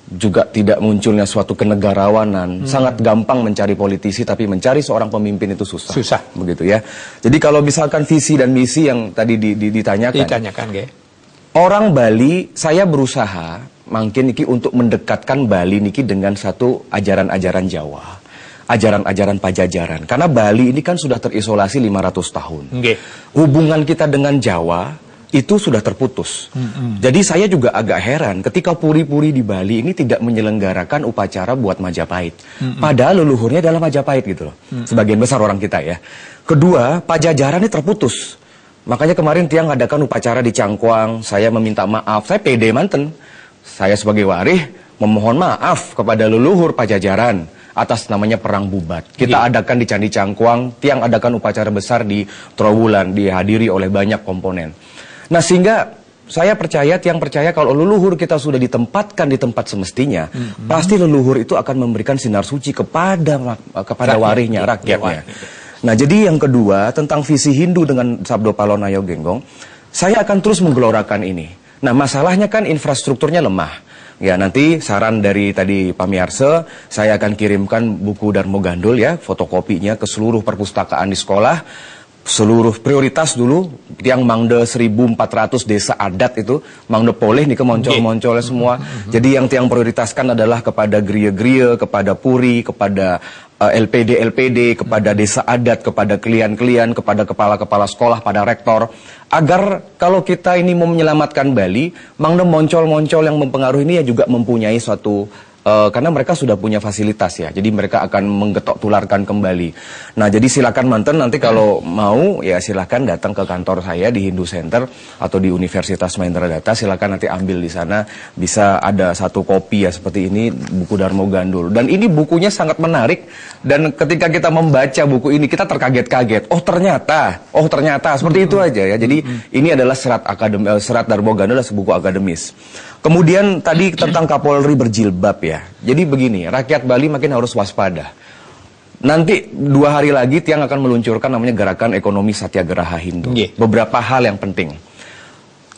juga tidak munculnya suatu kenegarawanan. Sangat gampang mencari politisi, tapi mencari seorang pemimpin itu susah. Begitu ya. Jadi kalau misalkan visi dan misi yang tadi ditanyakan orang Bali, saya berusaha mungkin niki untuk mendekatkan Bali niki dengan satu ajaran-ajaran Jawa, ajaran-ajaran Pajajaran. Karena Bali ini kan sudah terisolasi 500 tahun. Hubungan kita dengan Jawa itu sudah terputus. Jadi saya juga agak heran ketika puri-puri di Bali ini tidak menyelenggarakan upacara buat Majapahit. Padahal leluhurnya adalah Majapahit gitu loh. Sebagian besar orang kita ya. Kedua, Pajajaran ini terputus. Makanya kemarin tiang ngadakan upacara di Cangkuang, saya meminta maaf, saya pede manten. Saya sebagai warih memohon maaf kepada leluhur Pajajaran atas namanya Perang Bubat. Kita adakan di Candi Cangkuang, tiang adakan upacara besar di Trowulan, dihadiri oleh banyak komponen. Nah sehingga saya percaya, tiang percaya kalau leluhur kita sudah ditempatkan di tempat semestinya, pasti leluhur itu akan memberikan sinar suci kepada warihnya, rakyatnya. Nah jadi yang kedua tentang visi Hindu dengan Sabdo Palonayo Genggong, saya akan terus menggelorakan ini. Nah masalahnya kan infrastrukturnya lemah. Ya nanti saran dari tadi Pak Miarse, saya akan kirimkan buku Darmo Gandul ya, fotokopinya ke seluruh perpustakaan di sekolah. Seluruh prioritas dulu yang mangde 1400 desa adat itu mangde poleh nih kemoncol-moncolnya semua. Jadi yang tiang prioritaskan adalah kepada geria-geria, kepada puri, kepada LPD, kepada desa adat, kepada klien-klien, kepada kepala-kepala sekolah, pada rektor. Agar kalau kita ini mau menyelamatkan Bali, mangde moncol-moncol yang mempengaruhi ini ya juga mempunyai suatu karena mereka sudah punya fasilitas ya, jadi mereka akan menggetok tularkan kembali. Nah jadi silakan manten nanti kalau mau ya silakan datang ke kantor saya di Hindu Center atau di Universitas Mahendra Data, silakan nanti ambil di sana, bisa ada 1 kopi ya seperti ini, buku Darmo Gandul. Dan ini bukunya sangat menarik dan ketika kita membaca buku ini kita terkaget-kaget. Oh ternyata seperti itu aja ya. Jadi ini adalah serat Darmo Gandul, adalah buku akademis. Kemudian tadi tentang Kapolri berjilbab ya. Jadi begini, rakyat Bali makin harus waspada. Nanti 2 hari lagi tiang akan meluncurkan namanya Gerakan Ekonomi Satyagraha Hindu. Beberapa hal yang penting.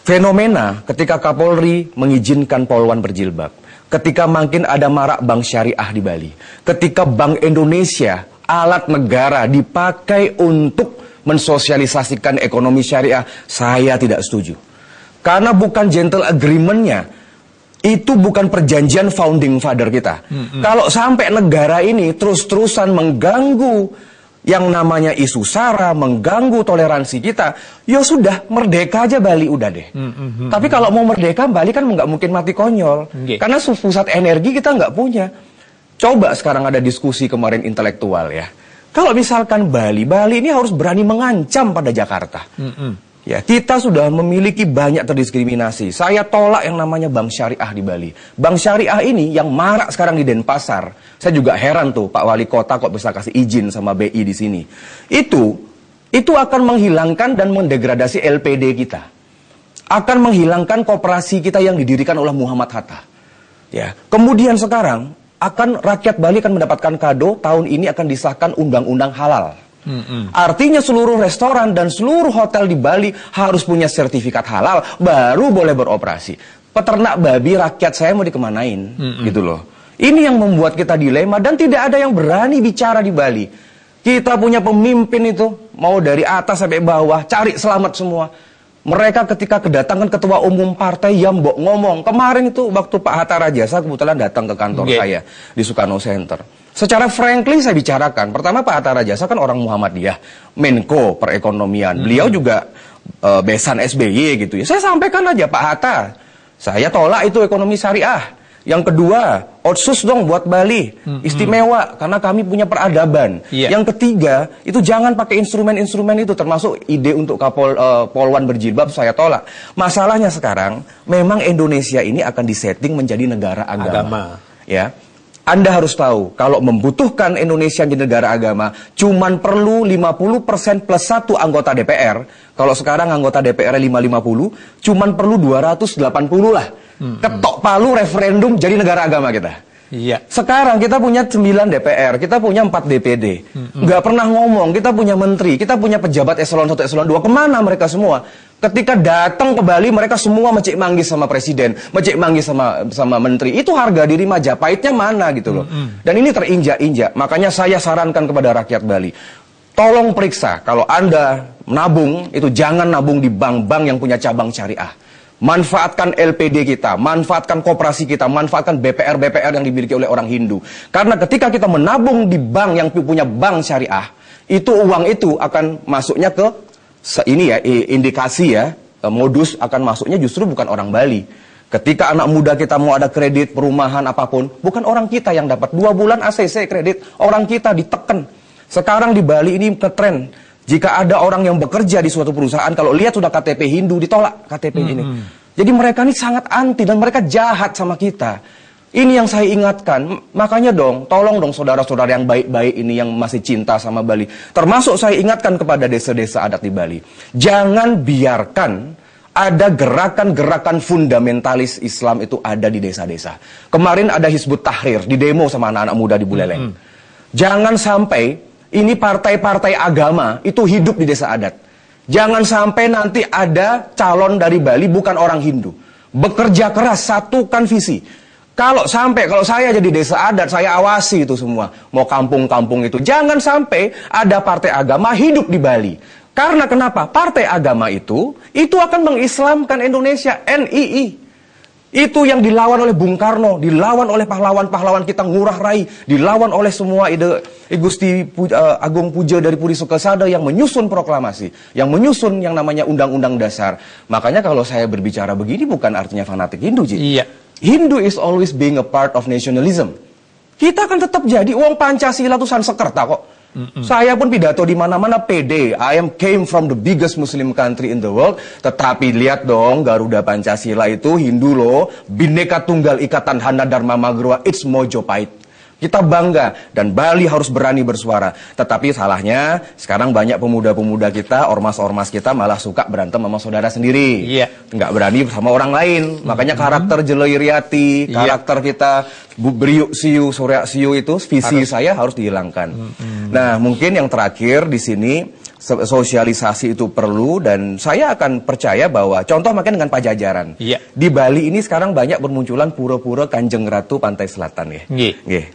Fenomena ketika Kapolri mengizinkan polwan berjilbab. ketika makin ada marak bank syariah di Bali, ketika Bank Indonesia, alat negara dipakai untuk mensosialisasikan ekonomi syariah, saya tidak setuju. Karena bukan gentle agreement-nya, itu bukan perjanjian founding father kita. Kalau sampai negara ini terus-terusan mengganggu yang namanya isu SARA, mengganggu toleransi kita, ya sudah, merdeka aja Bali udah deh. Tapi kalau mau merdeka, Bali kan nggak mungkin mati konyol. Karena pusat energi kita nggak punya. Coba sekarang ada diskusi kemarin intelektual ya. Kalau misalkan Bali ini harus berani mengancam pada Jakarta. Ya, kita sudah memiliki banyak terdiskriminasi. Saya tolak yang namanya bank syariah di Bali. Bank syariah ini yang marak sekarang di Denpasar. Saya juga heran tuh, Pak Wali Kota kok bisa kasih izin sama BI di sini. Itu akan menghilangkan dan mendegradasi LPD kita. Akan menghilangkan koperasi kita yang didirikan oleh Muhammad Hatta. Ya, kemudian sekarang rakyat Bali akan mendapatkan kado, tahun ini akan disahkan undang-undang halal. Artinya seluruh restoran dan seluruh hotel di Bali harus punya sertifikat halal baru boleh beroperasi. Peternak babi rakyat saya mau dikemanain, gitu loh. Ini yang membuat kita dilema dan tidak ada yang berani bicara di Bali. Kita punya pemimpin itu mau dari atas sampai bawah cari selamat semua. Mereka ketika kedatangan ketua umum partai yang ngomong kemarin itu waktu Pak Hatta Rajasa kebetulan datang ke kantor saya di Sukarno Center. Secara frankly saya bicarakan, pertama Pak Hatta Rajasa kan orang Muhammadiyah, Menko Perekonomian, beliau juga besan SBY gitu ya. Saya sampaikan aja Pak Hatta, saya tolak itu ekonomi syariah. Yang kedua, otsus dong buat Bali, istimewa karena kami punya peradaban. Yang ketiga, itu jangan pakai instrumen-instrumen itu, termasuk ide untuk polwan berjilbab saya tolak. Masalahnya sekarang, memang Indonesia ini akan disetting menjadi negara agama. Ya. Anda harus tahu, kalau membutuhkan Indonesia menjadi negara agama, cuman perlu 50% plus 1 anggota DPR. Kalau sekarang anggota DPR 550, cuman perlu 280 lah. Ketok palu referendum jadi negara agama kita. Sekarang kita punya 9 DPR, kita punya 4 DPD. Nggak pernah ngomong, kita punya menteri, kita punya pejabat eselon 1, eselon 2. Kemana mereka semua? Ketika datang ke Bali, mereka semua mecik manggis sama presiden, mecik manggis sama menteri. Itu harga diri Majapahitnya mana gitu loh. Dan ini terinjak-injak. Makanya saya sarankan kepada rakyat Bali, tolong periksa kalau Anda nabung, itu jangan nabung di bank-bank yang punya cabang syariah. Manfaatkan LPD kita, manfaatkan koperasi kita, manfaatkan BPR-BPR yang dimiliki oleh orang Hindu. Karena ketika kita menabung di bank yang punya bank syariah, itu uang itu akan masuknya ke ini ya, indikasi ya, modus akan masuknya justru bukan orang Bali. Ketika anak muda kita mau ada kredit, perumahan apapun, bukan orang kita yang dapat. 2 bulan ACC kredit, orang kita diteken. Sekarang di Bali ini ngetren. Jika ada orang yang bekerja di suatu perusahaan, kalau lihat sudah KTP Hindu, ditolak KTP ini. Jadi mereka ini sangat anti dan mereka jahat sama kita. Ini yang saya ingatkan, makanya tolong dong saudara-saudara yang baik-baik ini yang masih cinta sama Bali. Termasuk saya ingatkan kepada desa-desa adat di Bali. Jangan biarkan ada gerakan-gerakan fundamentalis Islam itu ada di desa-desa. Kemarin ada Hizbut Tahrir, di demo sama anak-anak muda di Buleleng. Jangan sampai ini partai-partai agama itu hidup di desa adat. Jangan sampai nanti ada calon dari Bali bukan orang Hindu. Bekerja keras, satukan visi. Kalau saya jadi desa adat, saya awasi itu semua. Mau kampung-kampung itu. Jangan sampai ada partai agama hidup di Bali. Karena kenapa? Partai agama itu akan mengislamkan Indonesia, NII. Itu yang dilawan oleh Bung Karno, dilawan oleh pahlawan-pahlawan kita Ngurah Rai, dilawan oleh semua Gusti Agung Puja dari Puri Sukesada yang menyusun proklamasi, yang menyusun yang namanya Undang-Undang Dasar. Makanya kalau saya berbicara begini bukan artinya fanatik Hindu, Ji. Hindu is always being a part of nationalism. Kita akan tetap jadi uang Pancasila itu Sansekerta kok. Saya pun pidato di mana-mana pede. Came from the biggest Muslim country in the world. Tetapi lihat dong, Garuda Pancasila itu Hindu loh. Bhinneka Tunggal Ika Tadhana Dharma Magruha, it's Mojopahit. Kita bangga dan Bali harus berani bersuara. Tetapi salahnya sekarang banyak pemuda-pemuda kita, ormas-ormas kita malah suka berantem sama saudara sendiri. Nggak berani sama orang lain. Makanya karakter Jeloiriati, karakter kita Beriuk Siu, Surya Siu itu visi saya harus dihilangkan. Nah, mungkin yang terakhir di sini sosialisasi itu perlu, dan saya akan percaya bahwa contoh makin dengan Pajajaran. Iya. Di Bali ini sekarang banyak bermunculan pura-pura Kanjeng Ratu Pantai Selatan ya.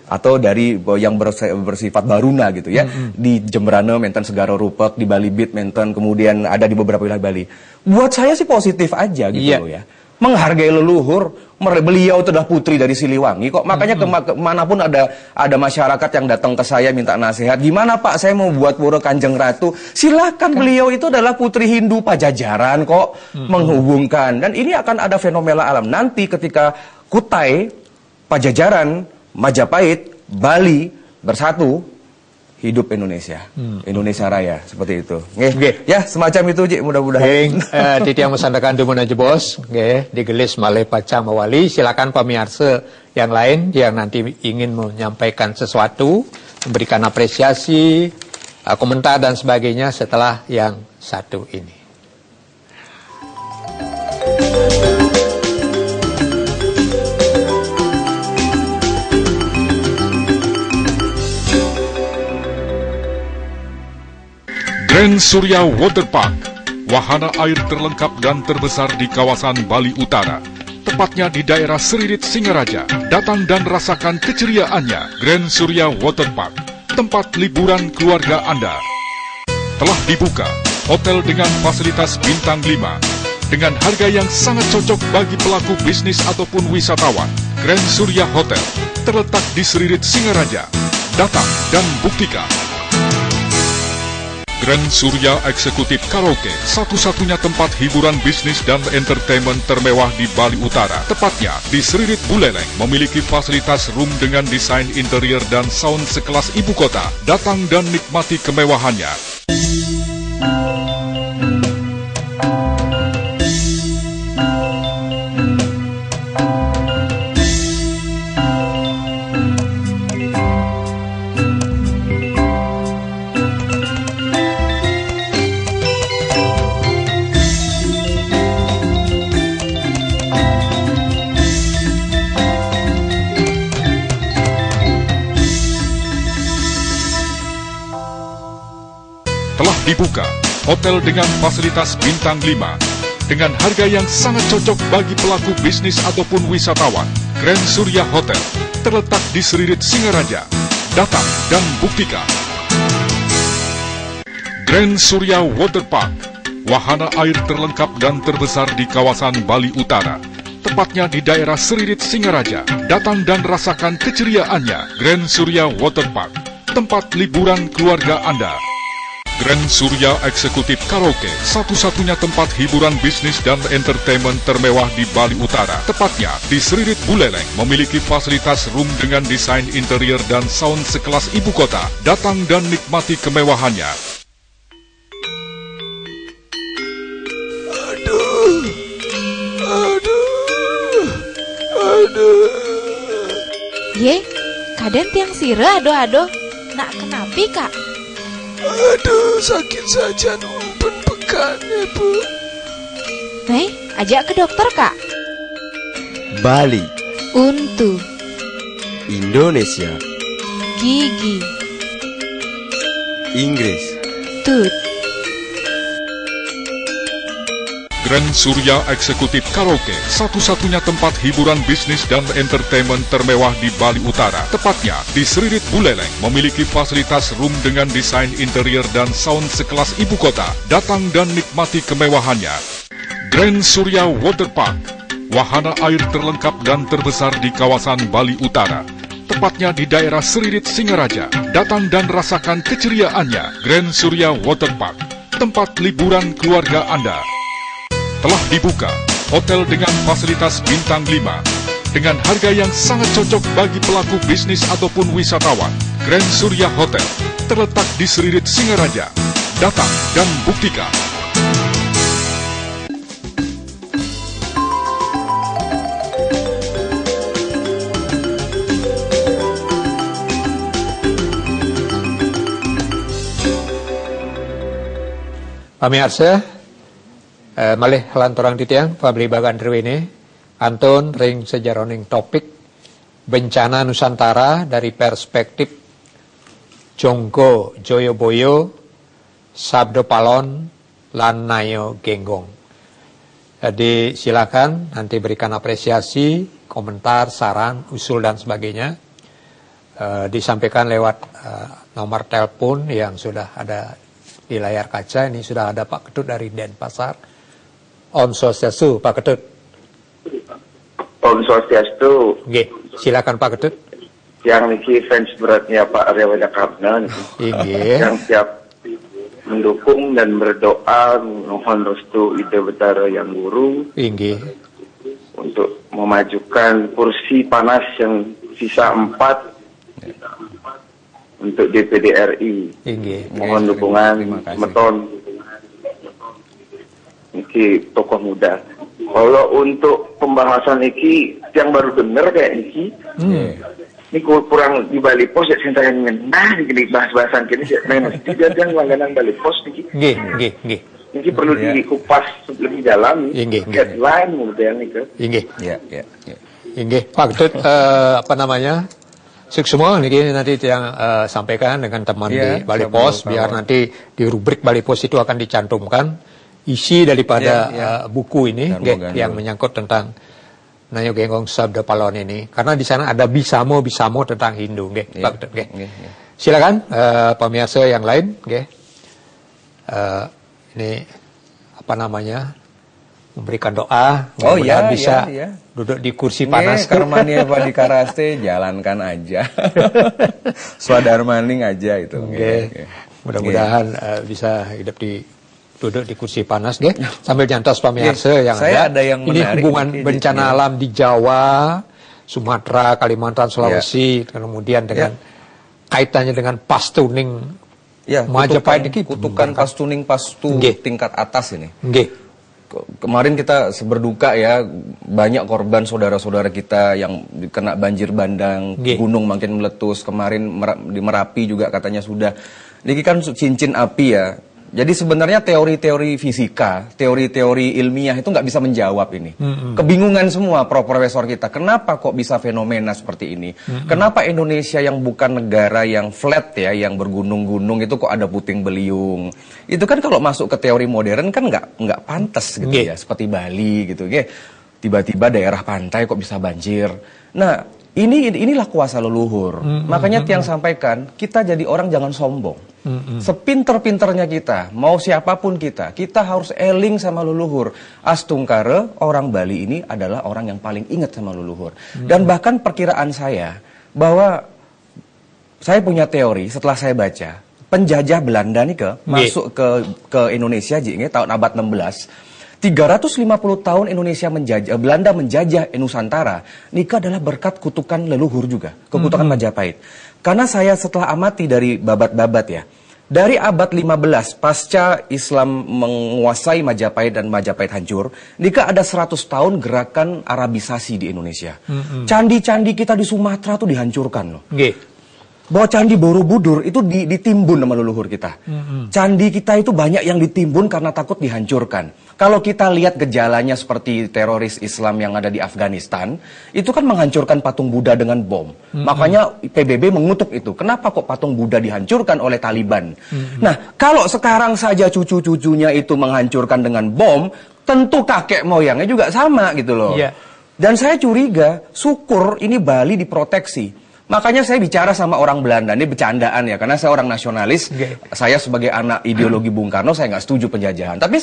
Atau dari yang bersifat Baruna gitu ya. Di Jembrana menten Segara Rupek, di Bali Bit menten, kemudian ada di beberapa wilayah Bali. Buat saya sih positif aja gitu loh ya. Menghargai leluhur, beliau itu adalah putri dari Siliwangi kok. Makanya kemanapun ada masyarakat yang datang ke saya minta nasihat, gimana Pak saya mau buat pura Kanjeng Ratu, silakan, beliau itu adalah putri Hindu Pajajaran kok, menghubungkan. Dan ini akan ada fenomena alam nanti ketika Kutai, Pajajaran, Majapahit, Bali bersatu, hidup Indonesia, Indonesia Raya, seperti itu. Ya, semacam itu, Ji, mudah-mudahan. Titiang mesandakan dumun aja bos, digelis malih paca mawali. Silakan pemirsa yang lain yang nanti ingin menyampaikan sesuatu, memberikan apresiasi, komentar dan sebagainya setelah yang satu ini. Grand Surya Waterpark, wahana air terlengkap dan terbesar di kawasan Bali Utara, tepatnya di daerah Seririt Singaraja. Datang dan rasakan keceriaannya. Grand Surya Waterpark, tempat liburan keluarga Anda. Telah dibuka, hotel dengan fasilitas bintang 5, dengan harga yang sangat cocok bagi pelaku bisnis ataupun wisatawan. Grand Surya Hotel, terletak di Seririt Singaraja. Datang dan buktikan. Grand Surya Eksekutif Karaoke, satu-satunya tempat hiburan bisnis dan entertainment termewah di Bali Utara. Tepatnya di Seririt Buleleng, memiliki fasilitas room dengan desain interior dan sound sekelas ibu kota. Datang dan nikmati kemewahannya. Telah dibuka, hotel dengan fasilitas bintang 5, dengan harga yang sangat cocok bagi pelaku bisnis ataupun wisatawan. Grand Surya Hotel, terletak di Seririt Singaraja. Datang dan buktikan. Grand Surya Waterpark, wahana air terlengkap dan terbesar di kawasan Bali Utara, tepatnya di daerah Seririt Singaraja. Datang dan rasakan keceriaannya. Grand Surya Waterpark, tempat liburan keluarga Anda. Grand Surya Eksekutif Karaoke, satu-satunya tempat hiburan bisnis dan entertainment termewah di Bali Utara. Tepatnya di Seririt Buleleng, memiliki fasilitas room dengan desain interior dan sound sekelas ibu kota. Datang dan nikmati kemewahannya. Aduh. Ye, kaden tiang sira ado-ado. Nak kenapi, Kak? Aduh, sakit saja numpen pekan ya, Bu. Nih, ajak ke dokter, Kak. Bali, Untu, Indonesia, gigi, Inggris, tut. Grand Surya Eksekutif Karaoke, satu-satunya tempat hiburan bisnis dan entertainment termewah di Bali Utara. Tepatnya di Seririt Buleleng, memiliki fasilitas room dengan desain interior dan sound sekelas ibu kota. Datang dan nikmati kemewahannya. Grand Surya Waterpark, wahana air terlengkap dan terbesar di kawasan Bali Utara. Tepatnya di daerah Seririt Singaraja. Datang dan rasakan keceriaannya. Grand Surya Waterpark, tempat liburan keluarga Anda. Telah dibuka, hotel dengan fasilitas bintang 5, dengan harga yang sangat cocok bagi pelaku bisnis ataupun wisatawan. Grand Surya Hotel, terletak di Seririt Singaraja. Datang dan buktikan. Pamirsa, malih lanturang titiang pabli bagan ini antun ring sejaroning topik bencana Nusantara dari perspektif Jonggo Joyoboyo Sabdo Palon lan Nayo Genggong. Jadi silakan nanti berikan apresiasi, komentar, saran, usul dan sebagainya. Disampaikan lewat nomor telepon yang sudah ada di layar kaca. Ini sudah ada Pak Ketut dari Denpasar. Om Swastiastu, Pak Ketut. Om Swastiastu. Oke, silakan Pak Ketut. Yang niki fans beratnya Pak Arya Wajakabna. Yang siap mendukung dan berdoa mohon restu Ide Betara Yang Guru untuk memajukan kursi panas yang sisa 4 untuk DPD RI. Mohon dukungan meton iki tokoh muda. Kalau untuk pembahasan iki yang baru dengar kayak iki ini kurang di Bali Pos ya saya nah gini bahas-bahasan gini dia yang langganan Bali Pos niki. Nggih. Ini perlu dikupas lebih dalam. Headline kemudian itu. Nggih. Pak Ketut apa namanya? Semua niki nanti yang sampaikan dengan teman di Bali Pos biar nanti di rubrik Bali Pos itu akan dicantumkan isi daripada buku ini yang menyangkut tentang Nayo Genggong Sabdo Palon ini, karena di sana ada bisamo tentang Hindu, Silakan pemirsa yang lain, ini apa namanya, memberikan doa, mudah-mudahan bisa duduk di kursi panas. Karmania Pak di Karaste, jalankan aja, swadarmaning aja itu. Mudah-mudahan bisa duduk di kursi panas, sambil nyantos pemirsa yang ada yang ini menarik, hubungan bencana alam di Jawa, Sumatera, Kalimantan, Sulawesi, kemudian dengan kaitannya dengan pastuning Majapahit ini kutukan pastuning pastu tingkat atas ini. Kemarin kita berduka ya, banyak korban saudara-saudara kita yang kena banjir bandang, gunung makin meletus, kemarin di Merapi juga katanya sudah. Ini kan cincin api ya. Jadi sebenarnya teori-teori fisika, teori-teori ilmiah itu nggak bisa menjawab ini. Kebingungan semua profesor kita. Kenapa kok bisa fenomena seperti ini? Kenapa Indonesia yang bukan negara yang flat ya, yang bergunung-gunung itu kok ada puting beliung? Itu kan kalau masuk ke teori modern kan nggak pantas gitu ya, seperti Bali gitu. Tiba-tiba daerah pantai kok bisa banjir. Nah, inilah kuasa leluhur. Makanya Tiang sampaikan, kita jadi orang jangan sombong. Sepinter-pinternya kita, mau siapapun kita harus eling sama leluhur. Astungkare, orang Bali ini adalah orang yang paling ingat sama leluhur. Dan bahkan perkiraan saya, bahwa saya punya teori setelah saya baca, penjajah Belanda nih masuk ke Indonesia tahun abad 16. 350 tahun Belanda menjajah Nusantara, nikah adalah berkat kutukan leluhur juga, kutukan Majapahit. Karena saya setelah amati dari babat-babat ya, dari abad 15 pasca Islam menguasai Majapahit dan Majapahit hancur, nikah ada 100 tahun gerakan Arabisasi di Indonesia. Candi-candi kita di Sumatera tuh dihancurkan loh. Bahwa Candi Borobudur itu ditimbun sama leluhur kita. Candi kita itu banyak yang ditimbun karena takut dihancurkan. Kalau kita lihat gejalanya seperti teroris Islam yang ada di Afghanistan, itu kan menghancurkan patung Buddha dengan bom. Makanya PBB mengutuk itu. Kenapa kok patung Buddha dihancurkan oleh Taliban? Nah, kalau sekarang saja cucu-cucunya itu menghancurkan dengan bom, tentu kakek moyangnya juga sama gitu loh. Dan saya curiga, syukur ini Bali diproteksi. Makanya saya bicara sama orang Belanda, ini bercandaan ya, karena saya orang nasionalis, saya sebagai anak ideologi Bung Karno, saya nggak setuju penjajahan. Tapi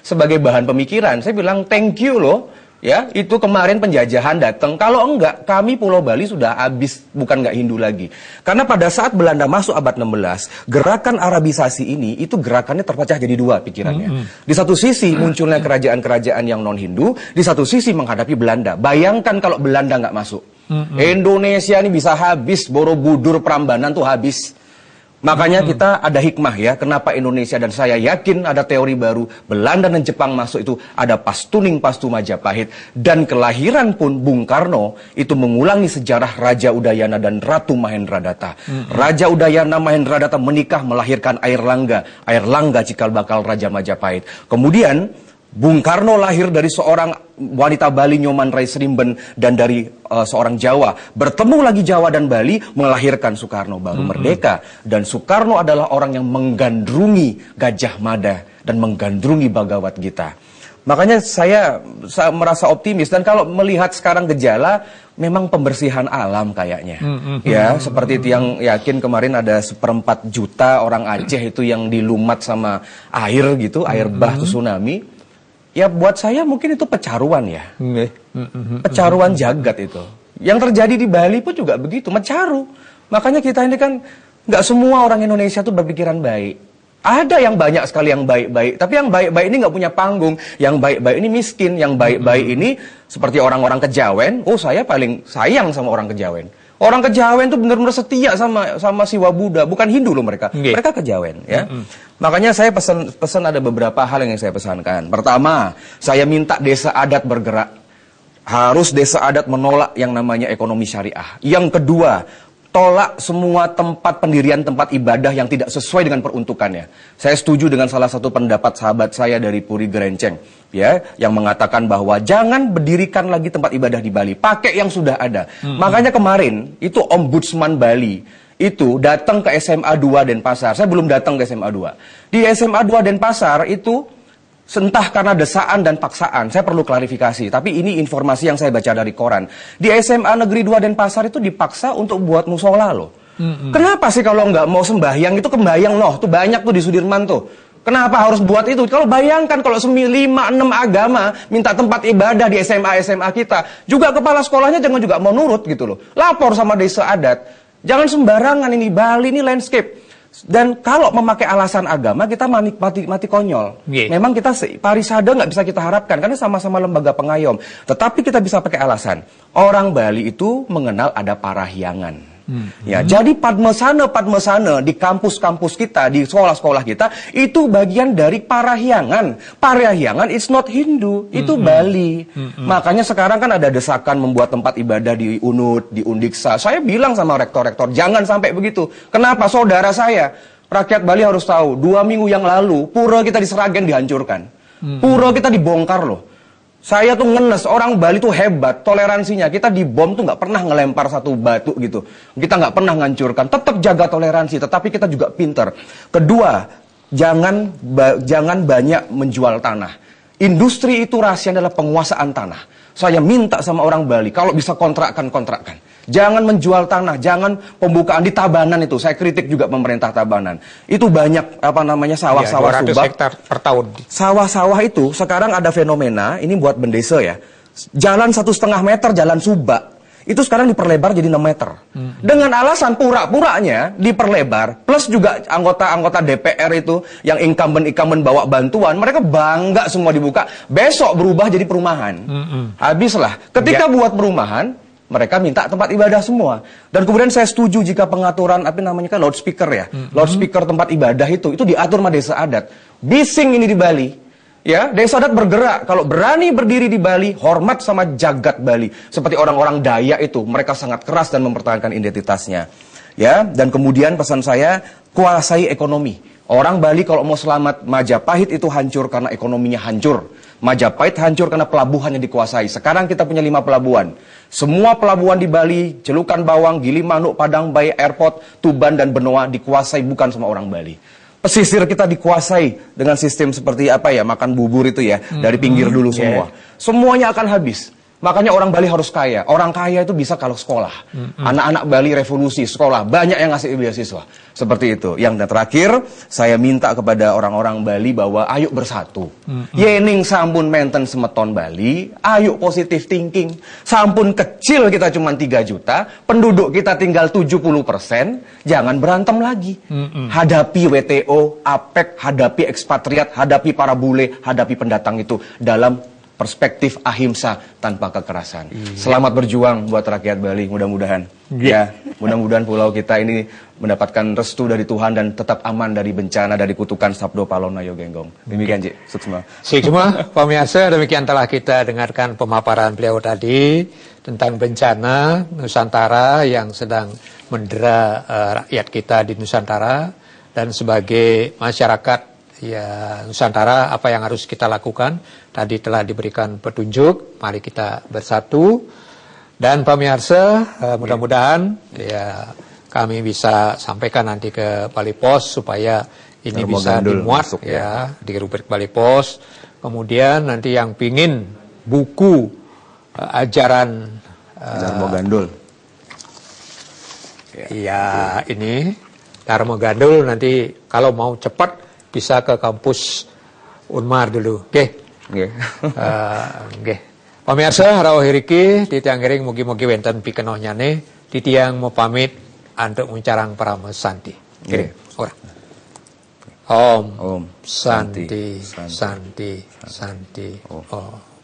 sebagai bahan pemikiran, saya bilang thank you loh, ya, itu kemarin penjajahan datang. Kalau enggak, kami Pulau Bali sudah habis, bukan nggak Hindu lagi. Karena pada saat Belanda masuk abad 16, gerakan Arabisasi ini, itu gerakannya terpecah jadi dua pikirannya. Di satu sisi munculnya kerajaan-kerajaan yang non-Hindu, di satu sisi menghadapi Belanda. Bayangkan kalau Belanda nggak masuk. Indonesia ini bisa habis, Borobudur, Prambanan tuh habis. Makanya kita ada hikmah ya, kenapa Indonesia, dan saya yakin ada teori baru, Belanda dan Jepang masuk itu ada pastuning pastu Majapahit, dan kelahiran pun Bung Karno itu mengulangi sejarah Raja Udayana dan Ratu Mahendradatta. Raja Udayana Mahendradatta menikah melahirkan Airlangga cikal bakal Raja Majapahit. Kemudian Bung Karno lahir dari seorang wanita Bali Nyoman Rai Srimben dan dari seorang Jawa. Bertemu lagi Jawa dan Bali, melahirkan Soekarno, baru merdeka. Dan Soekarno adalah orang yang menggandrungi Gajah Mada dan menggandrungi Bhagavad Gita. Makanya saya merasa optimis, dan kalau melihat sekarang gejala, memang pembersihan alam kayaknya. Ya, seperti itu yang yakin kemarin ada 1/4 juta orang Aceh itu yang dilumat sama air gitu, air bah tsunami. Ya buat saya mungkin itu pecaruan ya. Pecaruan jagat itu. Yang terjadi di Bali pun juga begitu, mencaru. Makanya kita ini kan nggak semua orang Indonesia tuh berpikiran baik. Ada yang banyak sekali yang baik-baik, tapi yang baik-baik ini nggak punya panggung. Yang baik-baik ini miskin, yang baik-baik ini seperti orang-orang Kejawen. Oh, saya paling sayang sama orang Kejawen. Orang Kejawen tuh benar-benar setia sama Siwa Buddha, bukan Hindu loh mereka. Mereka Kejawen, ya. Makanya saya pesan ada beberapa hal yang saya pesankan. Pertama, saya minta desa adat bergerak. Harus desa adat menolak yang namanya ekonomi syariah. Yang kedua, tolak semua tempat pendirian tempat ibadah yang tidak sesuai dengan peruntukannya. Saya setuju dengan salah satu pendapat sahabat saya dari Puri Gerenceng, ya, yang mengatakan bahwa jangan berdirikan lagi tempat ibadah di Bali, pakai yang sudah ada. Makanya kemarin itu Ombudsman Bali itu datang ke SMA 2 Denpasar. Saya belum datang ke SMA 2. Di SMA 2 Denpasar itu entah karena desaan dan paksaan, saya perlu klarifikasi. Tapi ini informasi yang saya baca dari koran. Di SMA Negeri 2 Denpasar itu dipaksa untuk buat musola loh. Kenapa sih kalau nggak mau sembahyang itu kembayang loh? Tuh banyak tuh di Sudirman tuh. Kenapa harus buat itu? Kalau bayangkan kalau 5-6 agama minta tempat ibadah di SMA kita, juga kepala sekolahnya jangan juga mau nurut gitu loh. Lapor sama desa adat. Jangan sembarangan, ini Bali ini landscape. Dan kalau memakai alasan agama, kita mati konyol. Memang kita parisada nggak bisa kita harapkan, karena sama-sama lembaga pengayom. Tetapi kita bisa pakai alasan. Orang Bali itu mengenal ada parahyangan. Ya, jadi padmasana di kampus-kampus kita, di sekolah-sekolah kita, itu bagian dari parahyangan. Parahyangan it's not Hindu, itu Bali. Makanya sekarang kan ada desakan membuat tempat ibadah di UNUD, di Undiksa. Saya bilang sama rektor-rektor, jangan sampai begitu. Kenapa? Saudara saya, rakyat Bali harus tahu, 2 minggu yang lalu, pura kita di Sragen dihancurkan. Pura kita dibongkar loh. Saya tuh ngenes, orang Bali tuh hebat, toleransinya. Kita di bom tuh nggak pernah ngelempar satu batu gitu. Kita nggak pernah ngancurkan, tetap jaga toleransi, tetapi kita juga pinter. Kedua, jangan banyak menjual tanah. Industri itu rahasia adalah penguasaan tanah. Saya minta sama orang Bali, kalau bisa kontrakkan. Jangan menjual tanah, jangan pembukaan di Tabanan itu. Saya kritik juga pemerintah Tabanan. Itu banyak sawah-sawah subak. 200 hektar per tahun. Sawah-sawah itu sekarang ada fenomena, ini buat bendesa ya. Jalan 1,5 meter jalan subak. Itu sekarang diperlebar jadi 6 meter. Dengan alasan pura-puranya diperlebar, plus juga anggota-anggota DPR itu yang incumbent bawa bantuan, mereka bangga semua dibuka. Besok berubah jadi perumahan. Habislah. Ketika buat perumahan, mereka minta tempat ibadah semua. Dan kemudian saya setuju jika pengaturan kan loudspeaker ya. Loudspeaker tempat ibadah itu diatur sama desa adat. Bising ini di Bali. Ya, desa adat bergerak. Kalau berani berdiri di Bali, hormat sama jagat Bali. Seperti orang-orang Dayak itu, mereka sangat keras dan mempertahankan identitasnya. Ya, dan kemudian pesan saya, kuasai ekonomi. Orang Bali kalau mau selamat, Majapahit itu hancur karena ekonominya hancur. Majapahit hancur karena pelabuhan yang dikuasai. Sekarang kita punya 5 pelabuhan. Semua pelabuhan di Bali, Celukan Bawang, Gilimanuk, Padang Bayi, Airport, Tuban, dan Benoa dikuasai bukan sama orang Bali. Pesisir kita dikuasai dengan sistem seperti makan bubur itu ya, dari pinggir dulu semua. Semuanya akan habis. Makanya orang Bali harus kaya. Orang kaya itu bisa kalau sekolah. Anak-anak Bali revolusi sekolah. Banyak yang ngasih beasiswa. Seperti itu. Yang terakhir, saya minta kepada orang-orang Bali bahwa ayo bersatu. Yening sampun menten semeton Bali. Ayo positive thinking. Sampun kecil kita cuma 3 juta. Penduduk kita tinggal 70%. Jangan berantem lagi. Hadapi WTO, APEC, hadapi ekspatriat, hadapi para bule, hadapi pendatang itu dalam perspektif ahimsa tanpa kekerasan. Selamat berjuang buat rakyat Bali, mudah-mudahan. Ya, mudah-mudahan pulau kita ini mendapatkan restu dari Tuhan dan tetap aman dari bencana, dari kutukan Sabdo Palona Yogenggong. Demikian, Cik. Suksma. Sikma, pemirsa, demikian telah kita dengarkan pemaparan beliau tadi tentang bencana Nusantara yang sedang mendera rakyat kita di Nusantara, dan sebagai masyarakat ya Nusantara apa yang harus kita lakukan. Tadi telah diberikan petunjuk, mari kita bersatu. Dan pemirsa, mudah-mudahan ya kami bisa sampaikan nanti ke Balai Pos supaya ini bisa dimuat masuk, ya di rubrik Balai Pos. Kemudian nanti yang pingin buku ajaran Dharma Gandul. Ya, ini Dharma Gandul nanti kalau mau cepat bisa ke kampus Unmar dulu. Oke. Oke. Pemirsa rawuh hiriki titiang gering mugi-mugi wenten pikenoh nyane titiang mau pamit untuk mencarang pramesanti. Kiring. Ora. Om Santi Santi Santi. Oh.